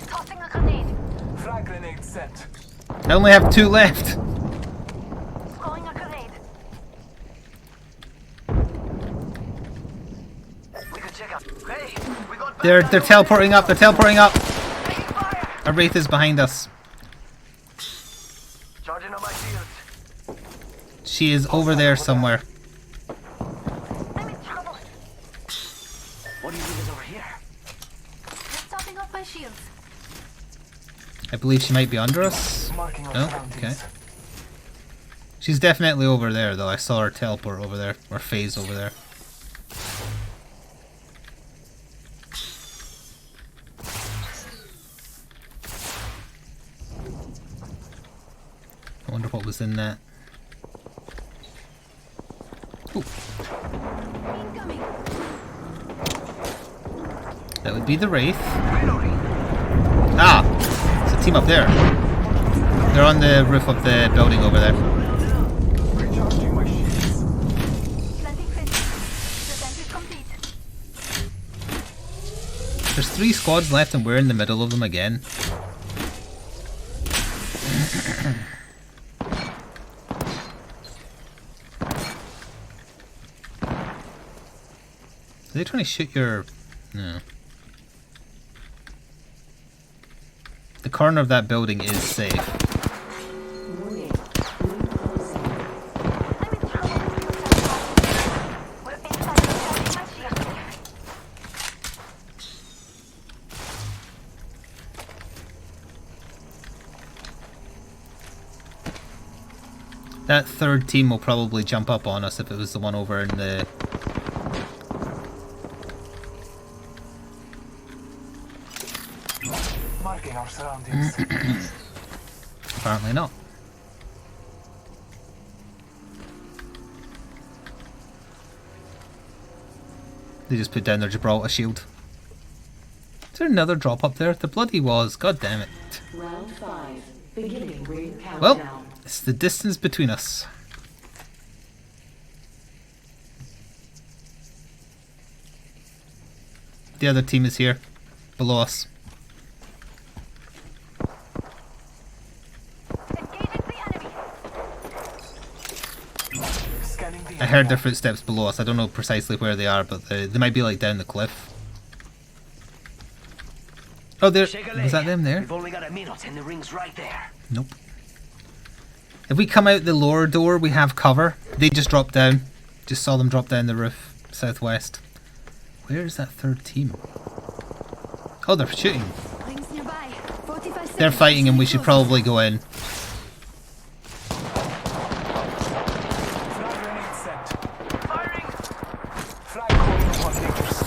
Tossing a grenade. Frag grenade set. I only have 2 left. Throwing a grenade. We could check out. Hey, we got They're teleporting up. They're teleporting up. A wraith is behind us. Charging on my shields. She is over there somewhere. I'm in trouble. What do you think is over here? Just topping off my shields. I believe she might be under us. Marking our Oh, surroundings. okay. She's definitely over there, though. I saw her teleport over there, or phase over there. I wonder what was in that. Ooh. Incoming. That would be the Wraith. Ah! It's a team up there. They're on the roof of the building over there. Recharging my shields. Planting fence. The fence is complete. There's 3 squads left and we're in the middle of them again. Are they trying to shoot your... No. The corner of that building is safe. Warning. Ring closing. I'm in trouble. We're inside the charging my shields. That third team will probably jump up on us if it was the one over in the... Marking our surroundings. Apparently not. They just put down their Gibraltar shield. Is there another drop up there? There bloody was. God damn it. Round 5. Beginning ring countdown. Well, it's the distance between us. The other team is here, below us. Engaging the enemy. Scanning the I heard their footsteps below us. I don't know precisely where they are, but they might be like down the cliff. Oh, there. Shake a Was that leg. them there? We've only got a minute and the ring's right there. Nope. If we come out the lower door, we have cover. They just dropped down. Just saw them drop down the roof, southwest. Where is that third team? Oh, they're shooting. Rings nearby. 45 seconds. They're fighting and we should probably go in. Frag grenade sent. Firing! Frag calling upon neighbors.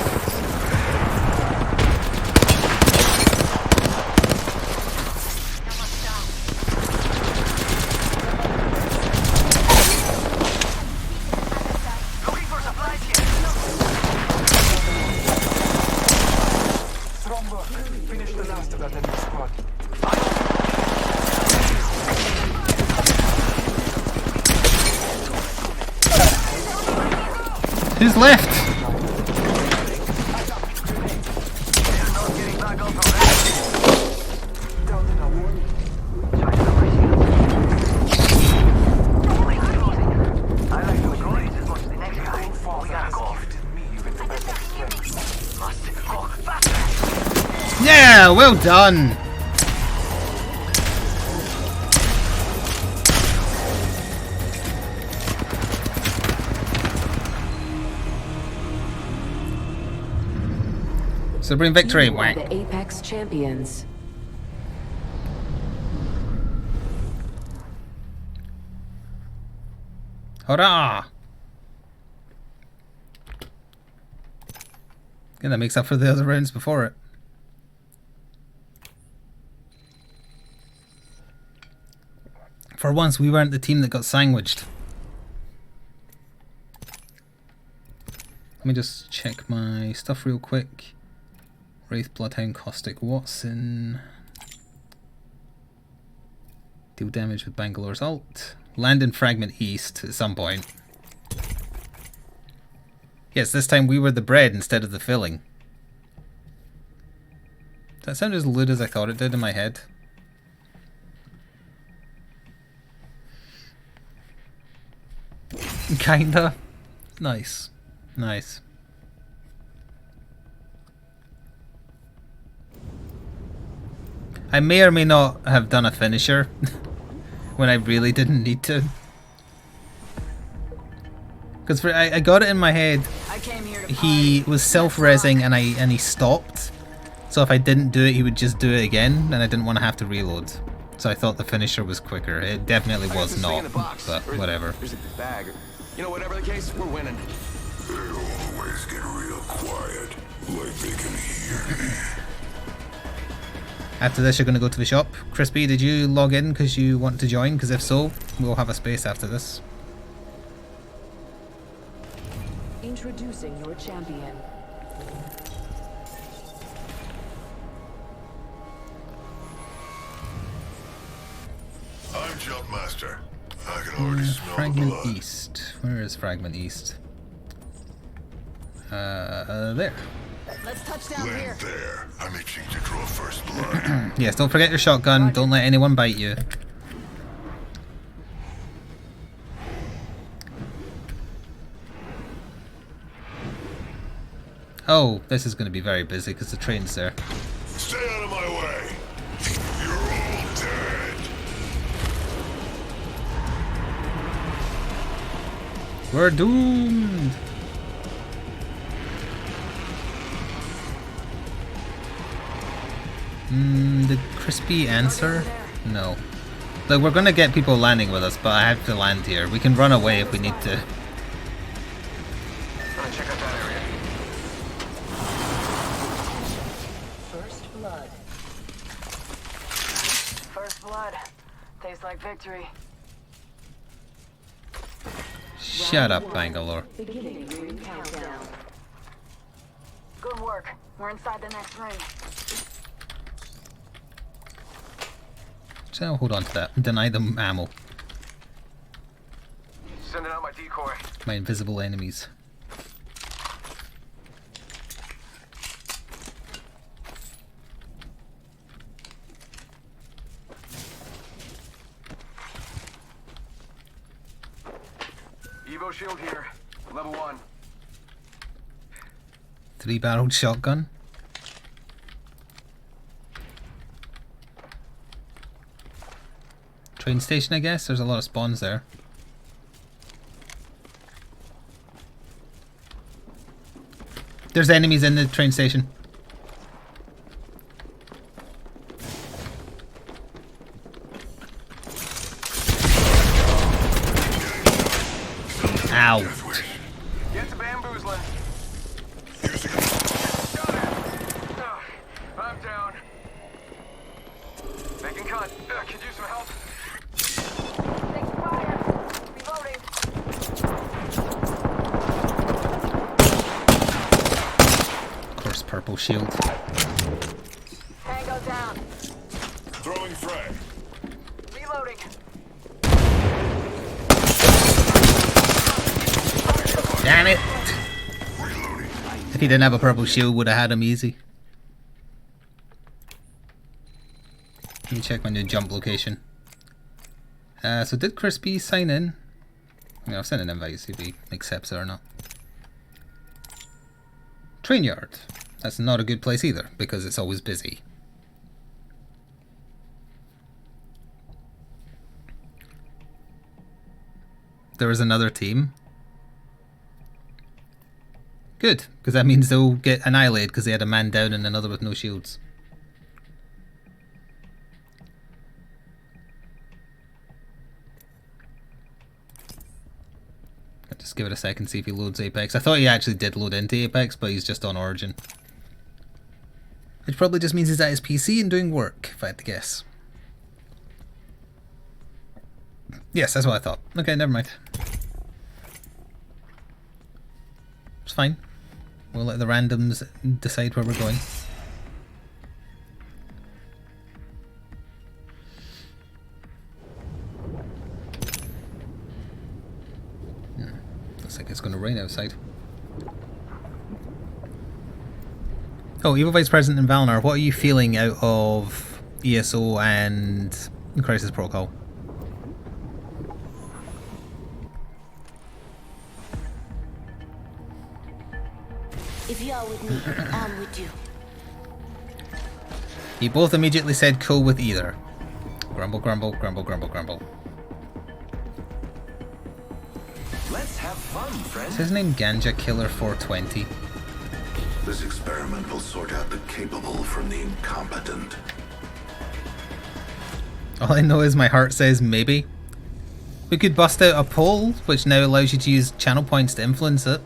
Almost down. Looking for supplies here. Strong work. Finish the last of that enemy squad. Who's left? They're not getting back up from there. Down and out. Charging on my shields. I like to enjoy it as much as the next guy. We Father gotta has go. gifted me with better friends. Must go faster. Yeah, well done. Supreme victory, You are wank. the Apex champions. Hurrah! Yeah, that makes up for the other rounds before it. For once, we weren't the team that got sandwiched. Let me just check my stuff real quick. Wraith, Bloodhound, Caustic, Watson. Deal damage with Bangalore's ult. Land and Fragment East at some point. Yes, this time we were the bread instead of the filling. Does that sound as lewd as I thought it did in my head? Kinda. Nice. Nice. I may or may not have done a finisher when I really didn't need to. Because I got it in my head. He was self-resing and he stopped. So if I didn't do it, he would just do it again, and I didn't want to have to reload. So I thought the finisher was quicker. It definitely was not, but whatever. There's a bag. You know, whatever the case, we're winning. They always get real quiet, like they can hear me. After this, you're going to go to the shop. Crispy, did you log in because you want to join? Because if so, we'll have a space after this. Introducing your champion. I'm Jumpmaster. I can already smell Fragment the blood. East. Where is Fragment East? There. Let's touch down Land here. there. I'm itching to draw first blood. Yes, don't forget your shotgun. Don't let anyone bite you. Oh, this is going to be very busy because the train's there. Stay out of my way. You're all dead. We're doomed. Did Crispy answer? No. Look, we're gonna get people landing with us, but I have to land here. We can run away if we need to. Gonna check out that area. First blood. First blood. Tastes like victory. Shut up, Bangalore. Beginning ring countdown. Good work. We're inside the next ring. So hold on to that. Deny them ammo. Sending out my decoy. My invisible enemies. Evo shield here. Level 1. 3-barreled shotgun. Train station, I guess. There's a lot of spawns there. There's enemies in the train station. Ow. Get to bamboozling. Ugh, I'm down. Making cut. Could use some help. Take fire. Reloading. Of course, purple shield. Tango down. Throwing frag. Reloading. Damn it! Reloading. If he didn't have a purple shield, would have had him easy. Let me check my new jump location. So did Crispy sign in? Yeah, I've sent an invite, see if he accepts it or not. Train yard. That's not a good place either, because it's always busy. There is another team. Good, because that means they'll get annihilated because they had a man down and another with no shields. I'll just give it a second, see if he loads Apex. I thought he actually did load into Apex, but he's just on Origin. Which probably just means he's at his PC and doing work, if I had to guess. Yes, that's what I thought. Okay, never mind. It's fine. We'll let the randoms decide where we're going. Looks like it's going to rain outside. Oh, Evil Vice President and Valnar, what are you feeling out of ESO and Crisis Protocol? If you are with me, I'm with you. You both immediately said cool with either. Grumble, grumble, grumble, grumble, grumble. Let's have fun, friend. Is his name Ganja Killer 420? This experiment will sort out the capable from the incompetent. All I know is my heart says maybe. We could bust out a poll, which now allows you to use channel points to influence it.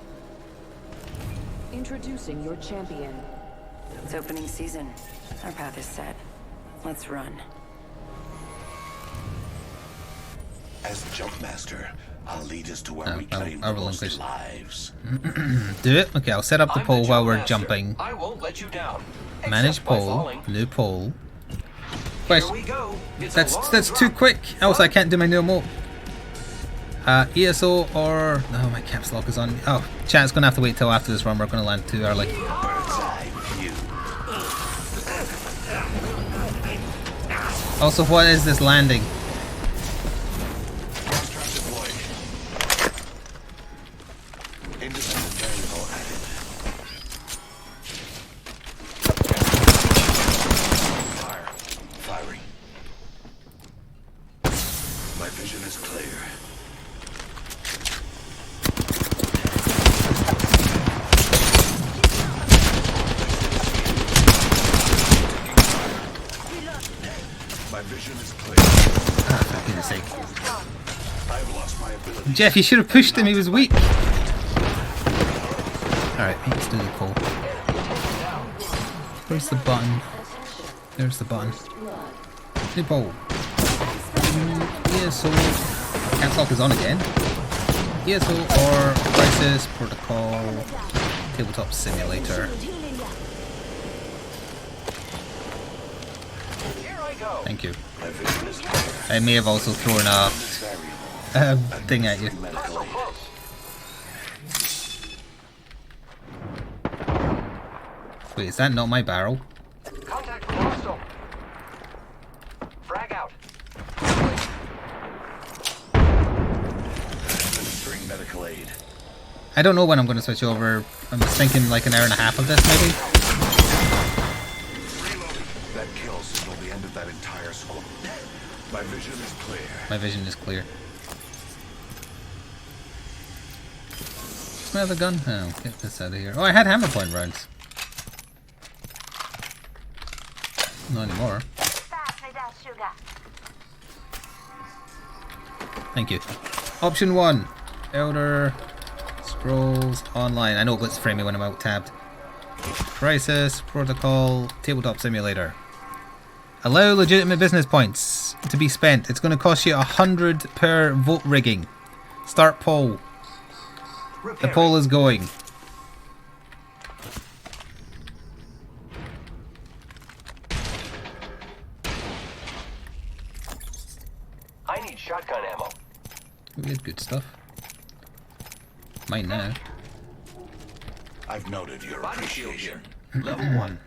Introducing your champion. It's opening season. Our path is set. Let's run. As Jumpmaster, I'll lead us to where we claim I'll the most relinquish. lives. Do it? Okay, I'll set up the I'm poll the while we're Jumpmaster. jumping. I won't let you down. Manage Except by poll. falling. New poll. Here we go. It's a long That's too drop. quick. Also, I can't do my new emote. ESO or... No, my caps lock is on. Oh, chat's going to have to wait till after this run. We're going to land too early. Bird's eye view. Also, what is this landing? Trap deployed. Independent variable added. Fire. Firing. My vision is clear. My vision is clear. Ah, for goodness sake. I've lost my ability. Jeff, you should have pushed him. He was weak. Alright, let's do the poll. Where's the button? There's the button. New poll. ESO. Caps lock is on again. ESO or Crisis Protocol Tabletop Simulator. Thank you. My vision is clear. I may have also thrown a thing at you. Medical aid. Wait, is that not my barrel? Contact with hostile. Frag out. Administering medical aid. I don't know when I'm going to switch over. I'm just thinking like an hour and a half of this maybe. Reloading. That kill signaled the end of that entire squad. My vision is clear. My vision is clear. My other gun? Oh, get this out of here. Oh, I had hammer point rounds. Not anymore. Pass me that sugar. Thank you. Option 1. Elder Scrolls Online. I know it glitches frame me when I'm out tabbed. Crisis Protocol Tabletop Simulator. Allow legitimate business points to be spent. It's going to cost you 100 per vote rigging. Start poll. The poll is going. I need shotgun ammo. We had good stuff. Mine now. I've noted your Body shield appreciation. here. Level 1.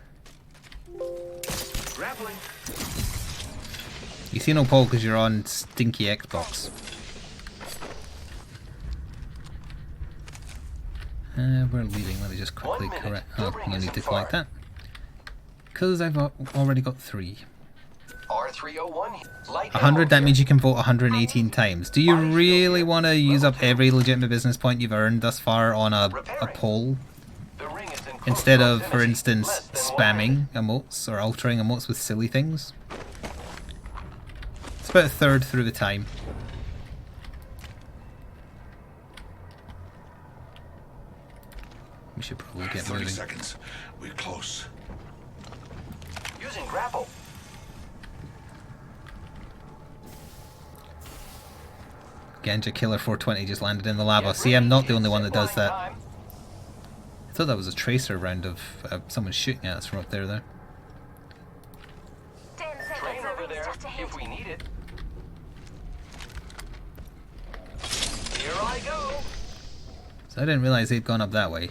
Grappling. You see no poll because you're on stinky Xbox. We're leaving. Let me just quickly 1 minute. correct. Oh, Delivering you isn't need to far. collect that. Because I've already got 3. R301. Light 100, ammo that here. means you can vote 118 times. Do you really want to use up every legitimate business point you've earned thus far on a poll? The ring is in close Instead of, for proximity. instance, Less than 1 spamming emotes or altering emotes with silly things? It's about a third through the time. We should probably get 30 moving. seconds. We're close. Using grapple. Ganja Killer 420 just landed in the lava. See, I'm not the only one that does that. I thought that was a tracer round of someone shooting at us from up there, though. 10 seconds. Train The over ring's there just ahead. if we need it. Here I go. So I didn't realize they'd gone up that way.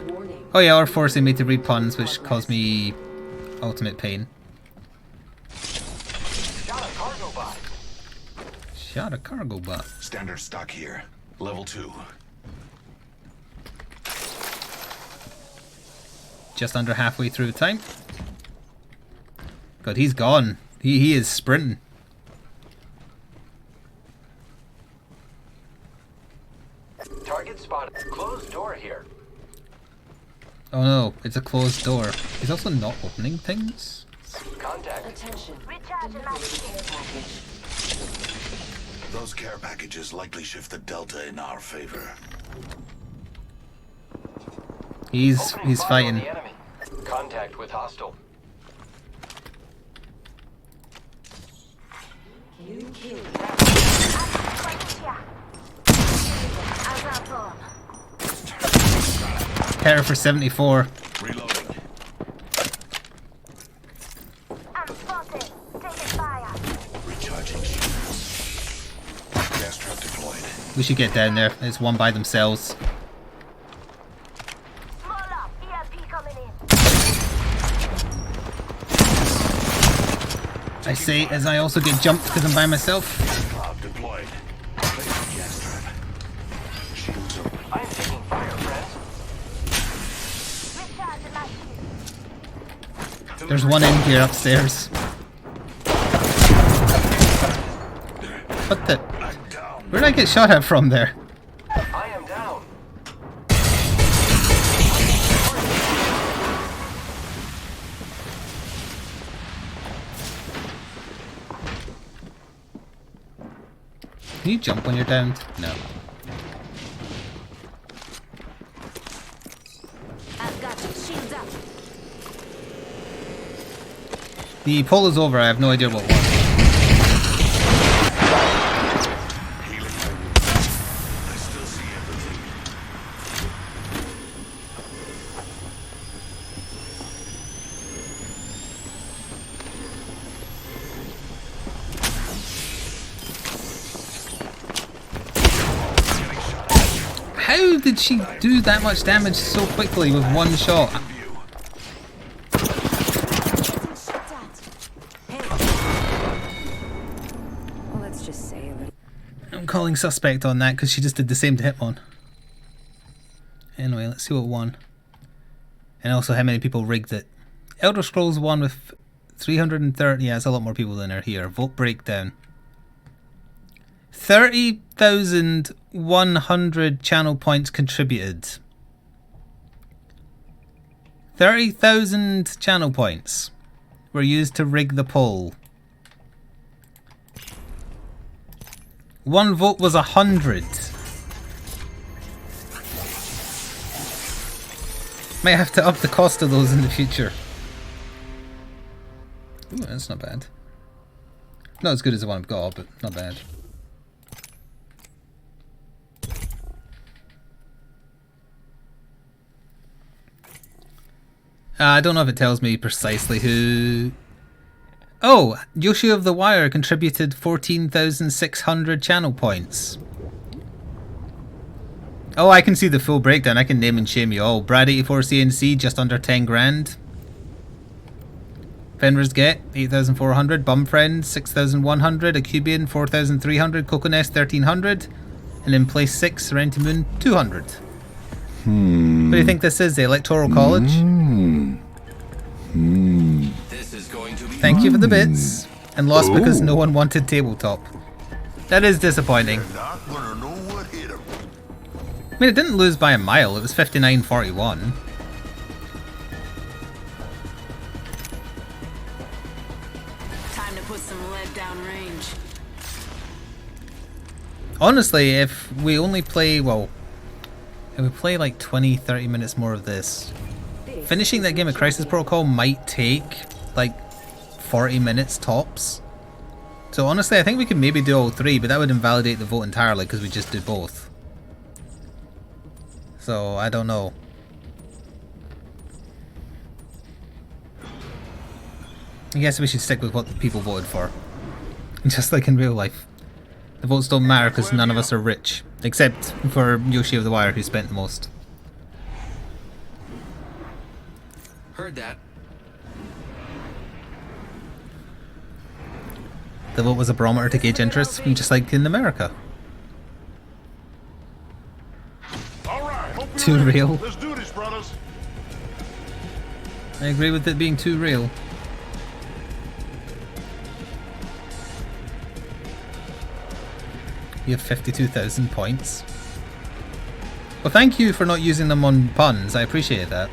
Warning. Oh yeah, or forcing me to read puns, which caused me ultimate pain. Shot a cargo bot. Shot a cargo bot. Standard stock here. Level 2. just under halfway through time. God, he's gone. He is sprinting. Target spotted. Closed door here. Oh no, it's a closed door. He's also not opening things. Contact. Attention. Recharge and package. Those care packages likely shift the delta in our favor. He's Opening fire on fighting. the enemy. Contact with hostile. You killed. Terror for 74. Reloading. I'm spotted. Taking fire. Recharging shields. Gas trap deployed. We should get down there. It's one by themselves. Smaller. EMP coming in. I say as I also get jumped because I'm by myself. Cloud deployed. Placing gas trap. Shields open. I am taking fire, friends. Recharge my shield. There's one in here upstairs. What the? Where did I get shot at from there? I am down. Can you jump when you're downed? No. I've got you. Shields up. The poll is over. I have no idea what won. Healing my wounds. I still see everything. How did she do that much damage so quickly with one shot? Well, let's just say that. I'm calling suspect on that because she just did the same to Hitmon. Anyway, let's see what won. And also how many people rigged it. Elder Scrolls won with 330. Yeah, that's a lot more people than are here. Vote breakdown. 30,100 channel points contributed. 30,000 channel points were used to rig the poll. One vote was 100. Might have to up the cost of those in the future. Ooh, that's not bad. Not as good as the one I've got, but not bad. I don't know if it tells me precisely who... Oh, Yoshi of the Wire contributed 14,600 channel points. Oh, I can see the full breakdown. I can name and shame you all. Brad84CNC, just under 10 grand. Fenrir's Get, 8,400. Bumfriend, 6,100. Acubian, 4,300. Coconest, 1,300. And in place 6, Rentimoon, 200. What do you think this is? The Electoral College? This is going to be Thank you for the bits. And lost because no one wanted tabletop. That is disappointing. Not gonna know what hit 'em. I mean, it didn't lose by a mile. It was 59-41. Time to put some lead downrange. Honestly, if we only play, well, if we play like 20-30 minutes more of this, finishing that game of Crisis Protocol might take like 40 minutes tops. So honestly, I think we could maybe do all three, but that would invalidate the vote entirely because we just did both. So I don't know. I guess we should stick with what the people voted for. Just like in real life. The votes don't matter because none of us are rich. Except for Yoshi of the Wire, who spent the most. heard that. The vote was a barometer to gauge interest, just like in America. All right, hope you're Too ready. real. Let's do this, brothers. I agree with it being too real. You have 52,000 points. Well, thank you for not using them on puns. I appreciate that.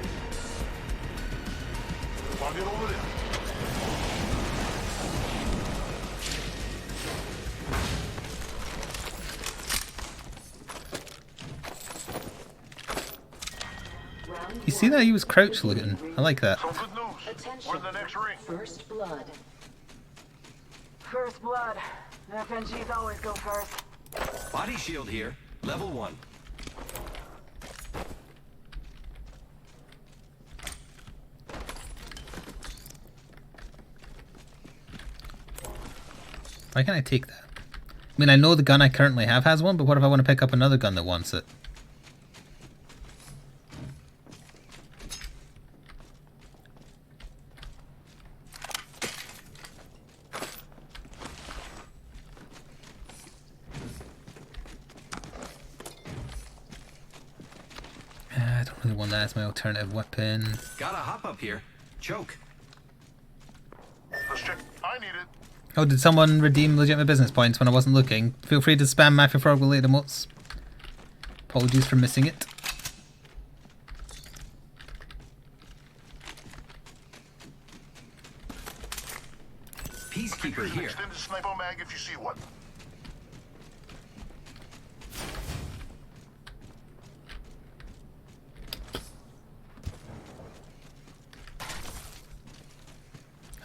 You see that? He was crouch looking. I like that. Some good news. We're in the next ring. First blood. First blood. FNGs always go first. Body shield here. Level 1. Why can't I take that? I mean, I know the gun I currently have has one, but what if I want to pick up another gun that wants it? I don't really want that as my alternative weapon. Gotta hop up here. Choke. Let's check. I need it. Oh, did someone redeem legitimate business points when I wasn't looking? Feel free to spam Mafia Frog related emotes. Apologies for missing it. Peacekeeper here. Extended sniper mag if you see one.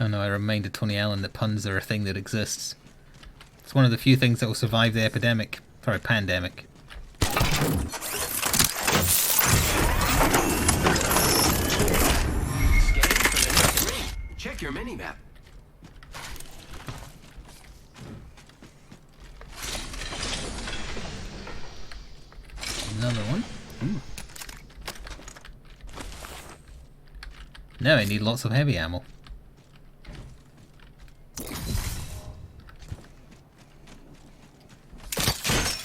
Oh no, I reminded Tony Allen that puns are a thing that exists. It's one of the few things that will survive the epidemic. Sorry, pandemic. Check your mini-map. Another one. Ooh. Now I need lots of heavy ammo.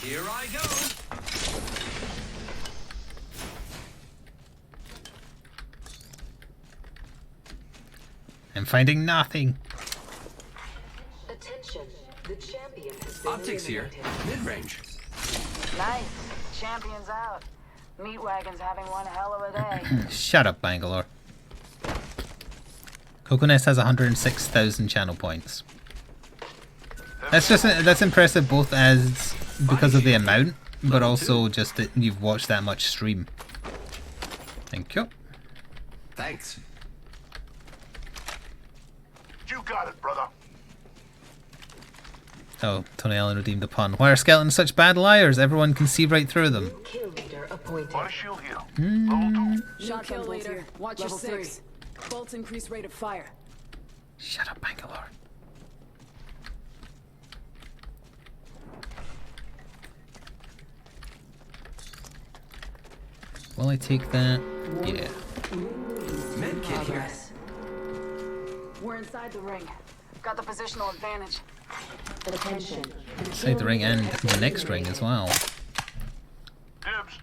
Here I go. I'm finding nothing. Attention. The champion has been Optics here. Mid-range. Nice. Champion's out. Meat wagon's having one hell of a day. Shut up, Bangalore. Coconut has 106,000 channel points. That's impressive both as because of the amount, but also just that you've watched that much stream. Thank you. Thanks. You got it, brother. Oh, Tony Allen redeemed the pun. Why are skeletons such bad liars? Everyone can see right through them. Kill leader appointed. Body shield here. Level 2. Shotgun leader. Watch your 6. Bolts increase rate of fire. Shut up, Bangalore. Will I take that? Yeah. Medkit here. We're inside the ring. Got the positional advantage. Attention. Inside the ring and the next ring as well. Dibs.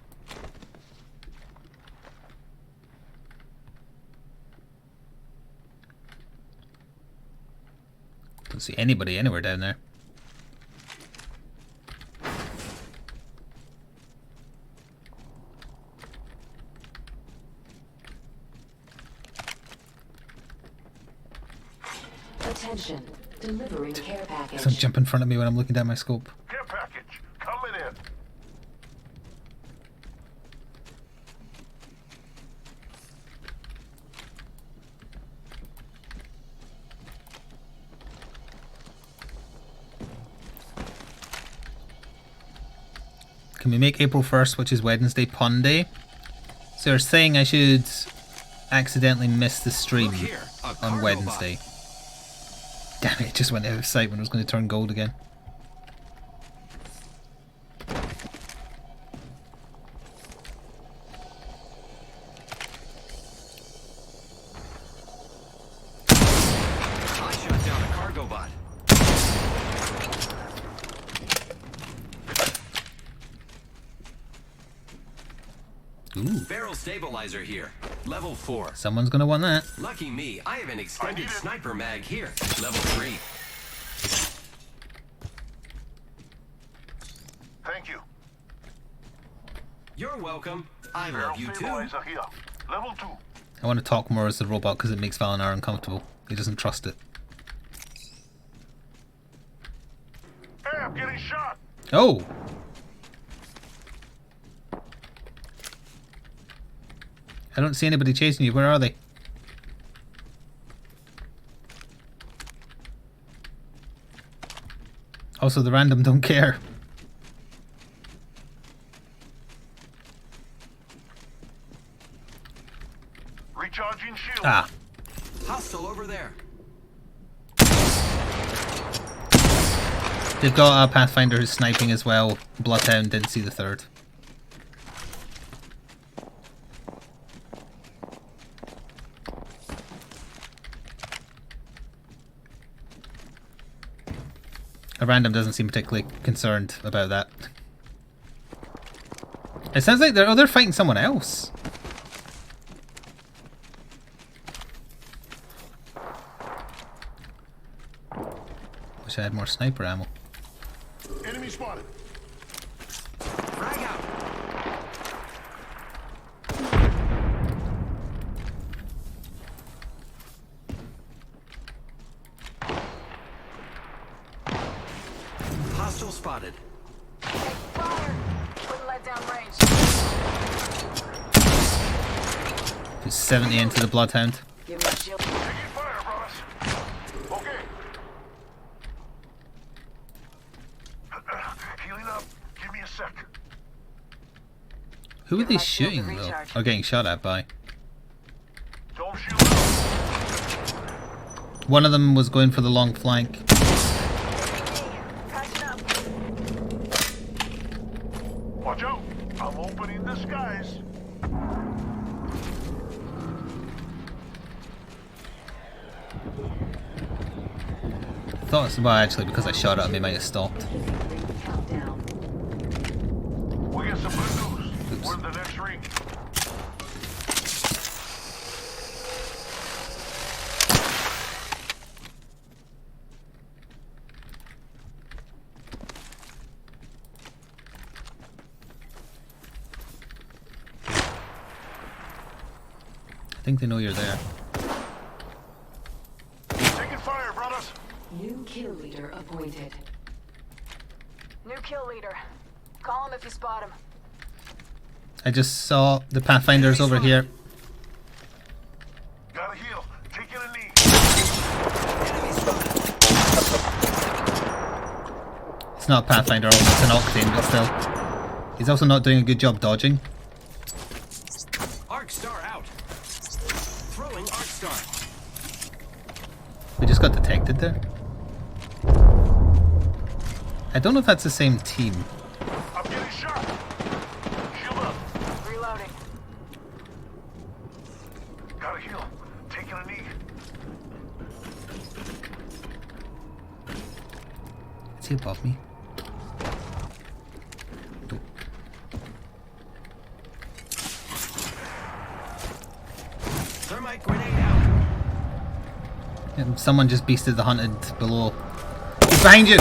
Don't see anybody anywhere down there. Attention. Delivering care package. Don't jump in front of me when I'm looking down my scope. Care package. Coming in. Can we make April 1st, which is Wednesday, pun day? So they're saying I should accidentally miss the stream on Wednesday. Damn it, it just went out of sight when it was going to turn gold again. I shot down a cargo bot. Ooh. Barrel stabilizer here. Level 4. Someone's gonna want that. Lucky me, I have an extended sniper mag here. Level 3. Thank you. You're welcome. I love you too. Here. Level 2. I want to talk more as the robot because it makes Valinar uncomfortable. He doesn't trust it. Hey, I'm getting shot. Oh! I don't see anybody chasing you. Where are they? Also, the random don't care. Recharging shield. Ah. Hostile over there. They've got a Pathfinder who's sniping as well. Bloodhound didn't see the third. A random doesn't seem particularly concerned about that. It sounds like they're fighting someone else. Wish I had more sniper ammo. Enemy spotted. Frag out. Hostile spotted. Fire! Wouldn't let down range. Put 70 into the Bloodhound. Give me a shield. Taking fire, brothers. Okay. Healing up. Give me a sec. Who are they shooting though? Or getting shot at by? Don't shield up. One of them was going for the long flank. Catching up. Watch out. I'm opening the skies. Thought it's well, actually because I shot at him, he might have stopped. We get some good news. Oops. We're in the next ring. I think they know you're there. Taking fire, brothers. New kill leader appointed. New kill leader. Call him if you spot him. I just saw the Pathfinders over here. Gotta heal. Taking a knee. It's not a Pathfinder, it's an Octane, but still. He's also not doing a good job dodging. Arc star out. Throwing arc star. We just got detected there. I don't know if that's the same team. I'm getting shot. Shield up. Reloading. Gotta heal. Taking a knee. Is he above me? Nope. Thermite grenade out. And someone just beasted the hunted below. He's behind you!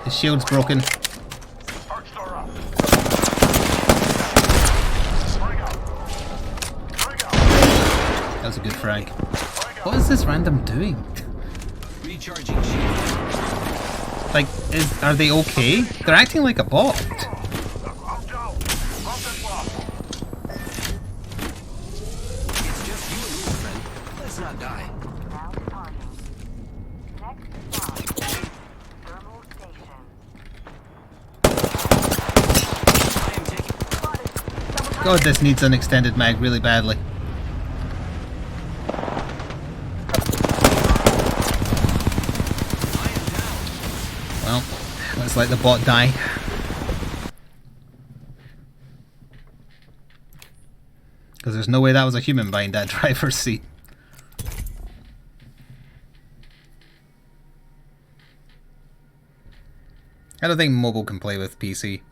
His shield's broken. Arc star up. Bring out. Bring out. That was a good frag. What is this random doing? Recharging shield. Like, are they okay? They're acting like a bot. I'm down. Contact lost. It's just you and me, friend. Let's not die. Now departing. Next stop. Thermal station. I am taking. Spotted. Someone God, this needs an extended mag really badly. I am down. Well, let's let the bot die. Because there's no way that was a human behind that driver's seat. I don't think mobile can play with PC.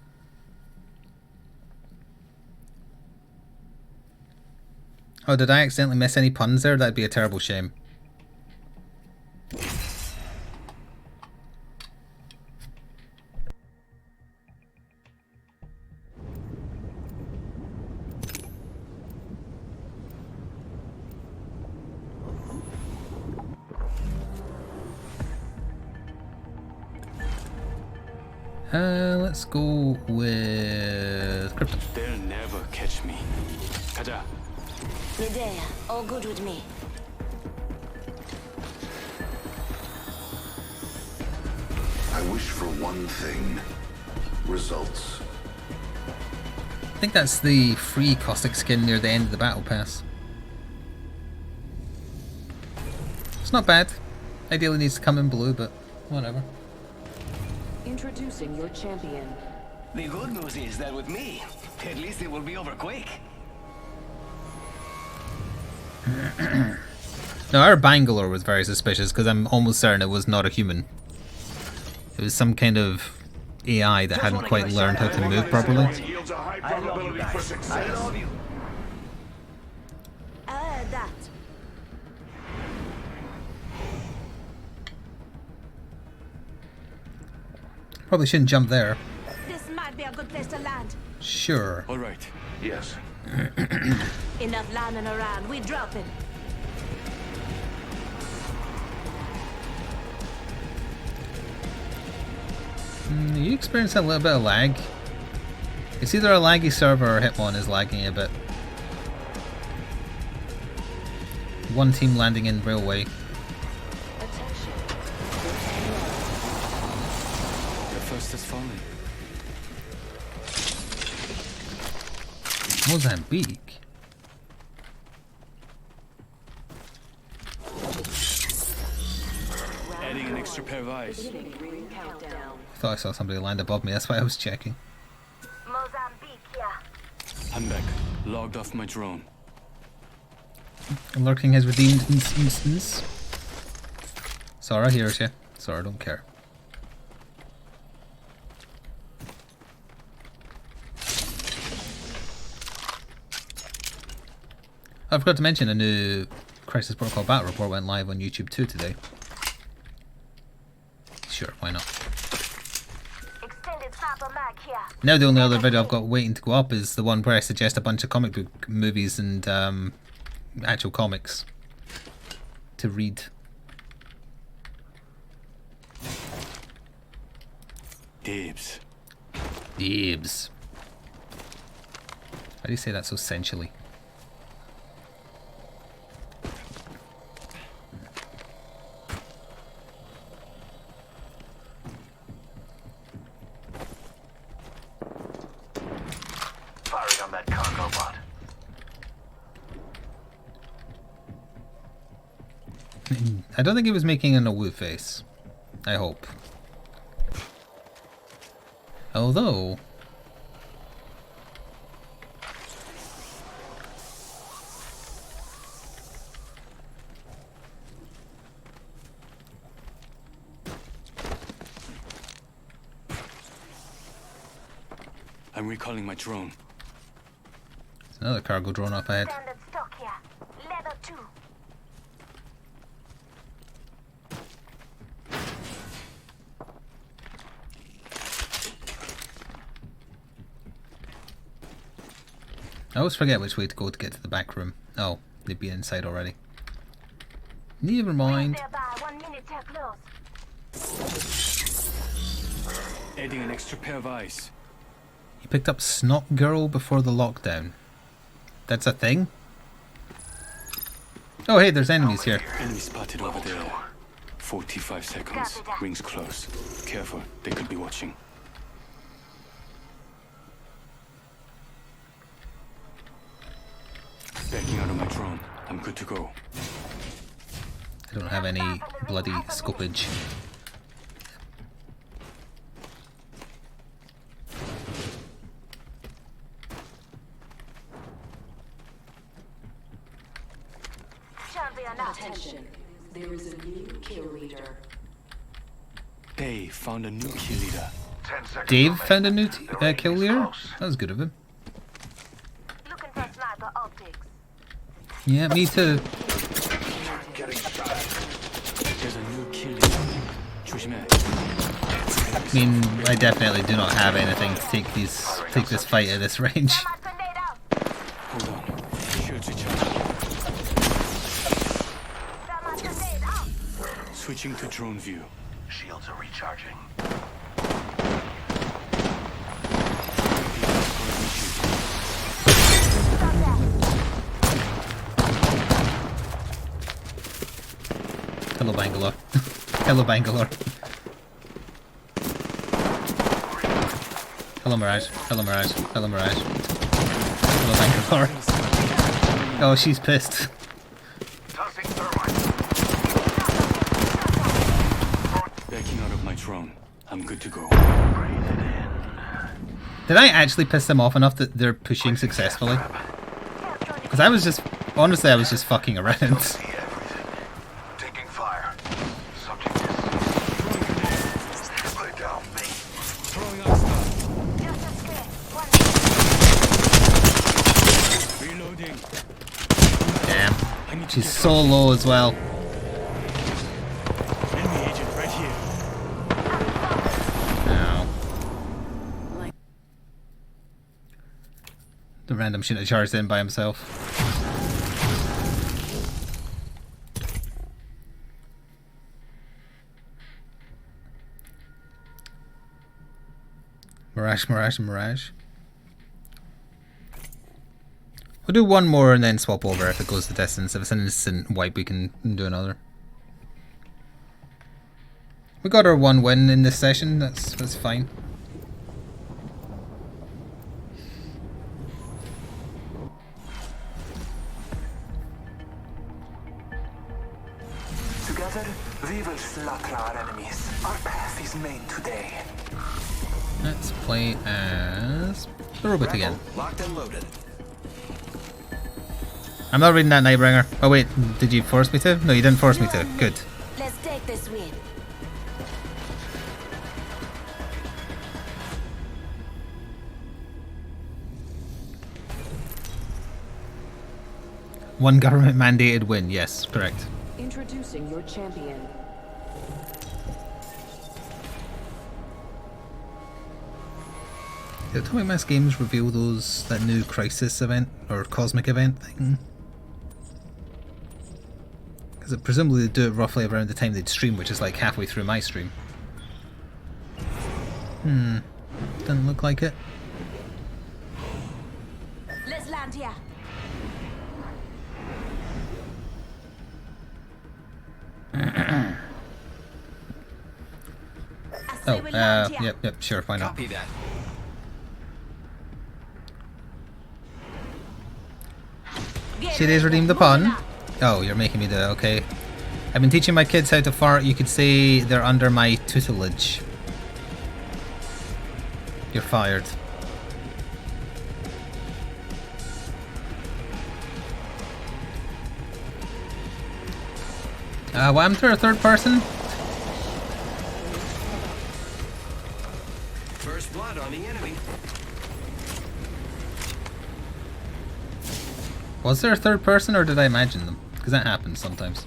Oh, did I accidentally miss any puns there? That'd be a terrible shame. Let's go with Crypto. They'll never catch me. 가자. Medea, all good with me. I wish for one thing. Results. I think that's the free caustic skin near the end of the battle pass. It's not bad. Ideally needs to come in blue, but whatever. Introducing your champion. The good news is that with me, at least it will be over quick. No, our Bangalore was very suspicious because I'm almost certain it was not a human. It was some kind of AI that hadn't quite learned how to move properly. Yields a high probability for success. I love you. I heard that. Probably shouldn't jump there. This might be a good place to land. Sure. All right. Yes. Enough landing around. We dropping. You experience a little bit of lag. It's either a laggy server or Hitmon is lagging a bit. One team landing in railway. The first has fallen. Mozambique. Adding an extra pair of eyes. I thought I saw somebody land above me, that's why I was checking. Mozambique, yeah. I'm back. Logged off my drone. And lurking has redeemed instance. Sora, here's you. Sora, don't care. I forgot to mention a new Crisis Protocol Battle Report went live on YouTube too today. Sure, why not? Extended sniper mag here. Now the only other video I've got waiting to go up is the one where I suggest a bunch of comic book movies and actual comics to read. Dibs. Dibs. How do you say that so sensually? Firing on that cargo bot. I don't think he was making an awoo face. I hope. Although... I'm recalling my drone. There's another cargo drone up ahead. Standard stock here. Level 2. I always forget which way to go to get to the back room. Oh, they'd be inside already. Never mind. Thereby 1 minute till close. Adding an extra pair of eyes. He picked up Snot Girl before the lockdown. That's a thing? Oh hey, there's enemies here. Enemy spotted over there. 45 seconds. Rings close. Careful, they could be watching. Backing out of my drone. I'm good to go. I don't have any bloody scopage. Champion out. Attention. There is a new kill leader. They found a new kill leader. 10 seconds Dave remaining. found a new The ring kill is leader? close. That was good of him. Looking for sniper optics. Yeah, me too. There's a new kill. 조심해. I mean, I definitely do not have anything to take this fight at this range. Hold on. Shields recharge. Switching to drone view. Shields are recharging. Hello, Bangalore. Hello, Bangalore. Hello, Mirage. Hello, Mirage. Hello, Mirage. Hello, Bangalore. Oh, she's pissed. Backing out of my drone. I'm good to go. Did I actually piss them off enough that they're pushing successfully? Because I was just, honestly, I was just fucking around. Taking fire. Subject is. Lay down, mate. Throwing out stuff. Reloading. Damn. She's so low as well. Enemy agent right here. Ow. The random shouldn't have charged in by himself. Mirage, Mirage, Mirage. We'll do one more and then swap over if it goes the distance. If it's an instant wipe, we can do another. We got our one win in this session. That's fine. Together, we will slaughter our enemies. Our path is made today. Let's play as the robot again. Locked and loaded. I'm not reading that Nightbringer. Oh wait, did you force me to? No, you didn't force me to. Good. Let's take this win. One government mandated win. Yes, correct. Introducing your champion. Did Atomic Mass Games reveal that new Crisis event or Cosmic event thing? Because presumably they do it roughly around the time they'd stream, which is like halfway through my stream. Doesn't look like it. Let's land here. Yep, sure, why not? Copy that. Today's redeemed the pun. Oh, you're making me do it, okay. I've been teaching my kids how to fart. You could say they're under my tutelage. You're fired. What happened to a third person? First blood on the enemy. Was there a third person or did I imagine them? Because that happens sometimes.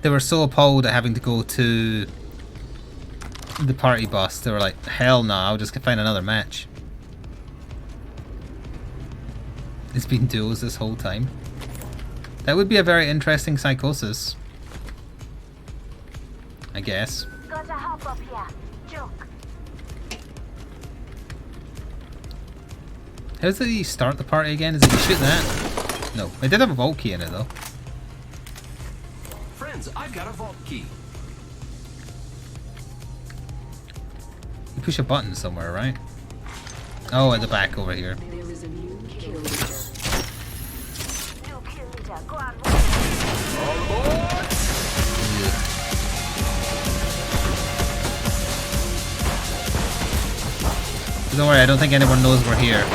They were so appalled at having to go to the party bus. They were like, hell no, I'll just find another match. It's been duos this whole time. That would be a very interesting psychosis. I guess. Gotta hop up here. Joke. How does he start the party again? Is it you shoot that? No. It did have a vault key in it though. Friends, I've got a vault key. You push a button somewhere, right? Oh, at the back over here. There is a new kill leader. New kill leader. Go on. Don't worry, I don't think anyone knows we're here.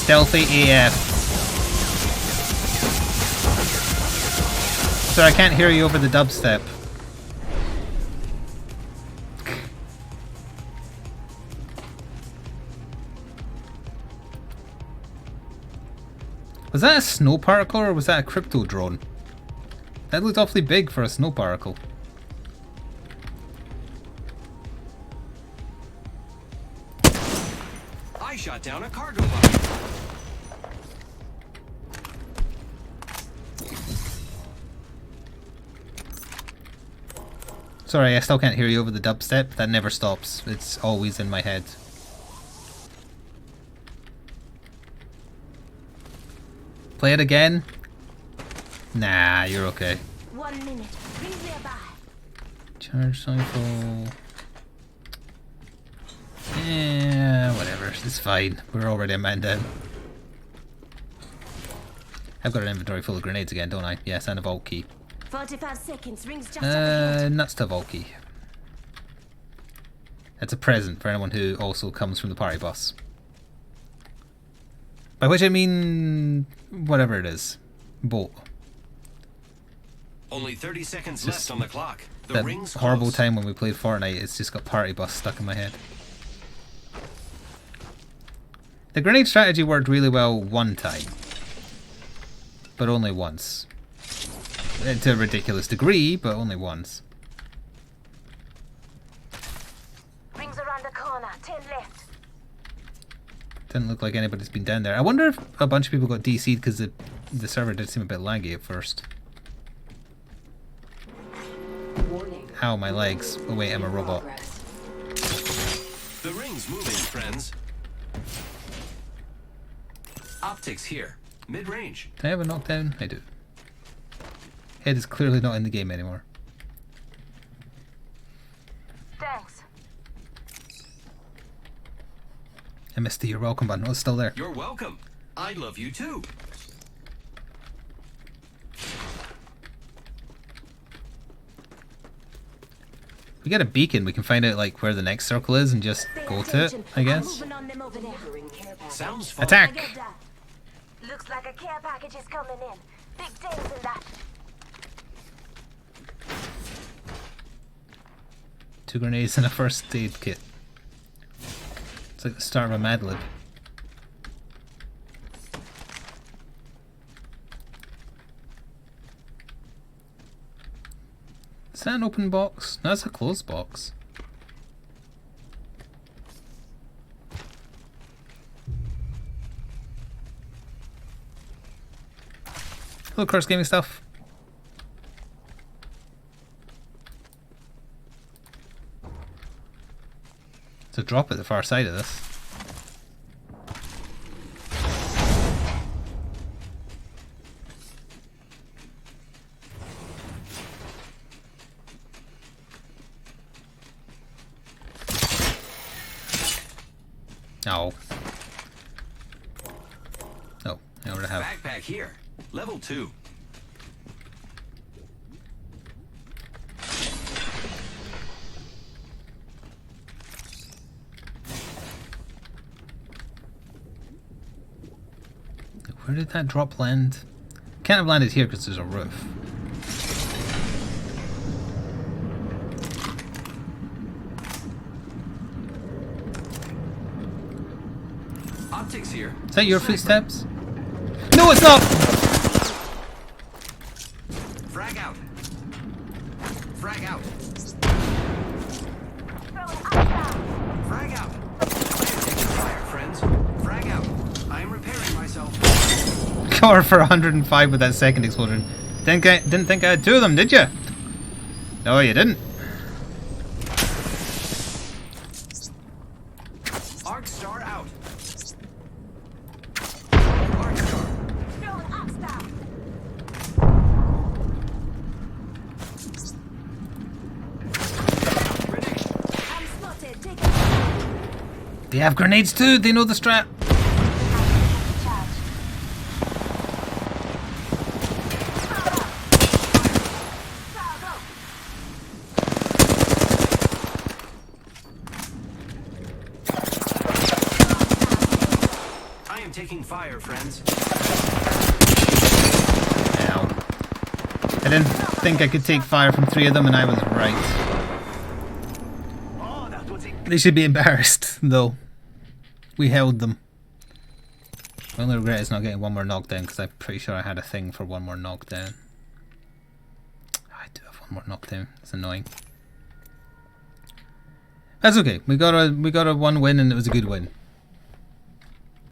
stealthy AF. Sorry, I can't hear you over the dubstep. Was that a snow particle or was that a crypto drone? That looked awfully big for a snow particle. I shot down a cargo body. Sorry, I still can't hear you over the dubstep. That never stops. It's always in my head. Play it again? Nah, you're okay. 1 minute. Please nearby. Charge cycle. Yeah, whatever. It's fine. We're already a man down. I've got an inventory full of grenades again, don't I? Yes, and a vault key. 45 seconds. Rings just up ahead. Nuts to vault key. It's a present for anyone who also comes from the party bus. By which I mean whatever it is. Boat. Only 30 seconds left on the clock. The That ring's horrible close. time when we played Fortnite, it's just got party bus stuck in my head. The grenade strategy worked really well one time. But only once. To a ridiculous degree, but only once. Rings around the corner. 10 left. Didn't look like anybody's been down there. I wonder if a bunch of people got DC'd because the server did seem a bit laggy at first. Warning. Ow, my legs. Oh wait, I'm a robot. The ring's moving, friends. Optics here. Mid-range. Do I have a knockdown? I do. Head is clearly not in the game anymore. Thanks. I missed the you're welcome button. Oh, it's still there. You're welcome. I love you too. We get a beacon, we can find out like where the next circle is and just go to it, I guess. Moving on them over there. Sounds fun. I Attack! get that. Looks like a care package is coming in. Big things in that. 2 grenades and a first aid kit. It's like the start of a Mad Lib. Is that an open box? No, that's a closed box. Hello, Curse Gaming Stuff. It's a drop at the far side of this. Oh. Oh, I already have. Backpack here. Level 2. Where did that drop land? Can't have landed here because there's a roof. Optics here. Is that your footsteps? No, it's not! Frag out. Frag out. Frag out. I am taking fire, friends. Frag out. I am repairing myself. Got her for 105 with that second explosion. Didn't think I had 2 of them, did you? No, you didn't. Arc star out. They have grenades too, they know the strat. I am taking fire, friends. Ow. I didn't think I could take fire from 3 of them, and I was right. Oh, that was it. They should be embarrassed, though. We held them. My only regret is not getting one more knockdown, because I'm pretty sure I had a thing for one more knockdown. I do have one more knockdown. It's annoying. That's okay. We got a 1 win, and it was a good win.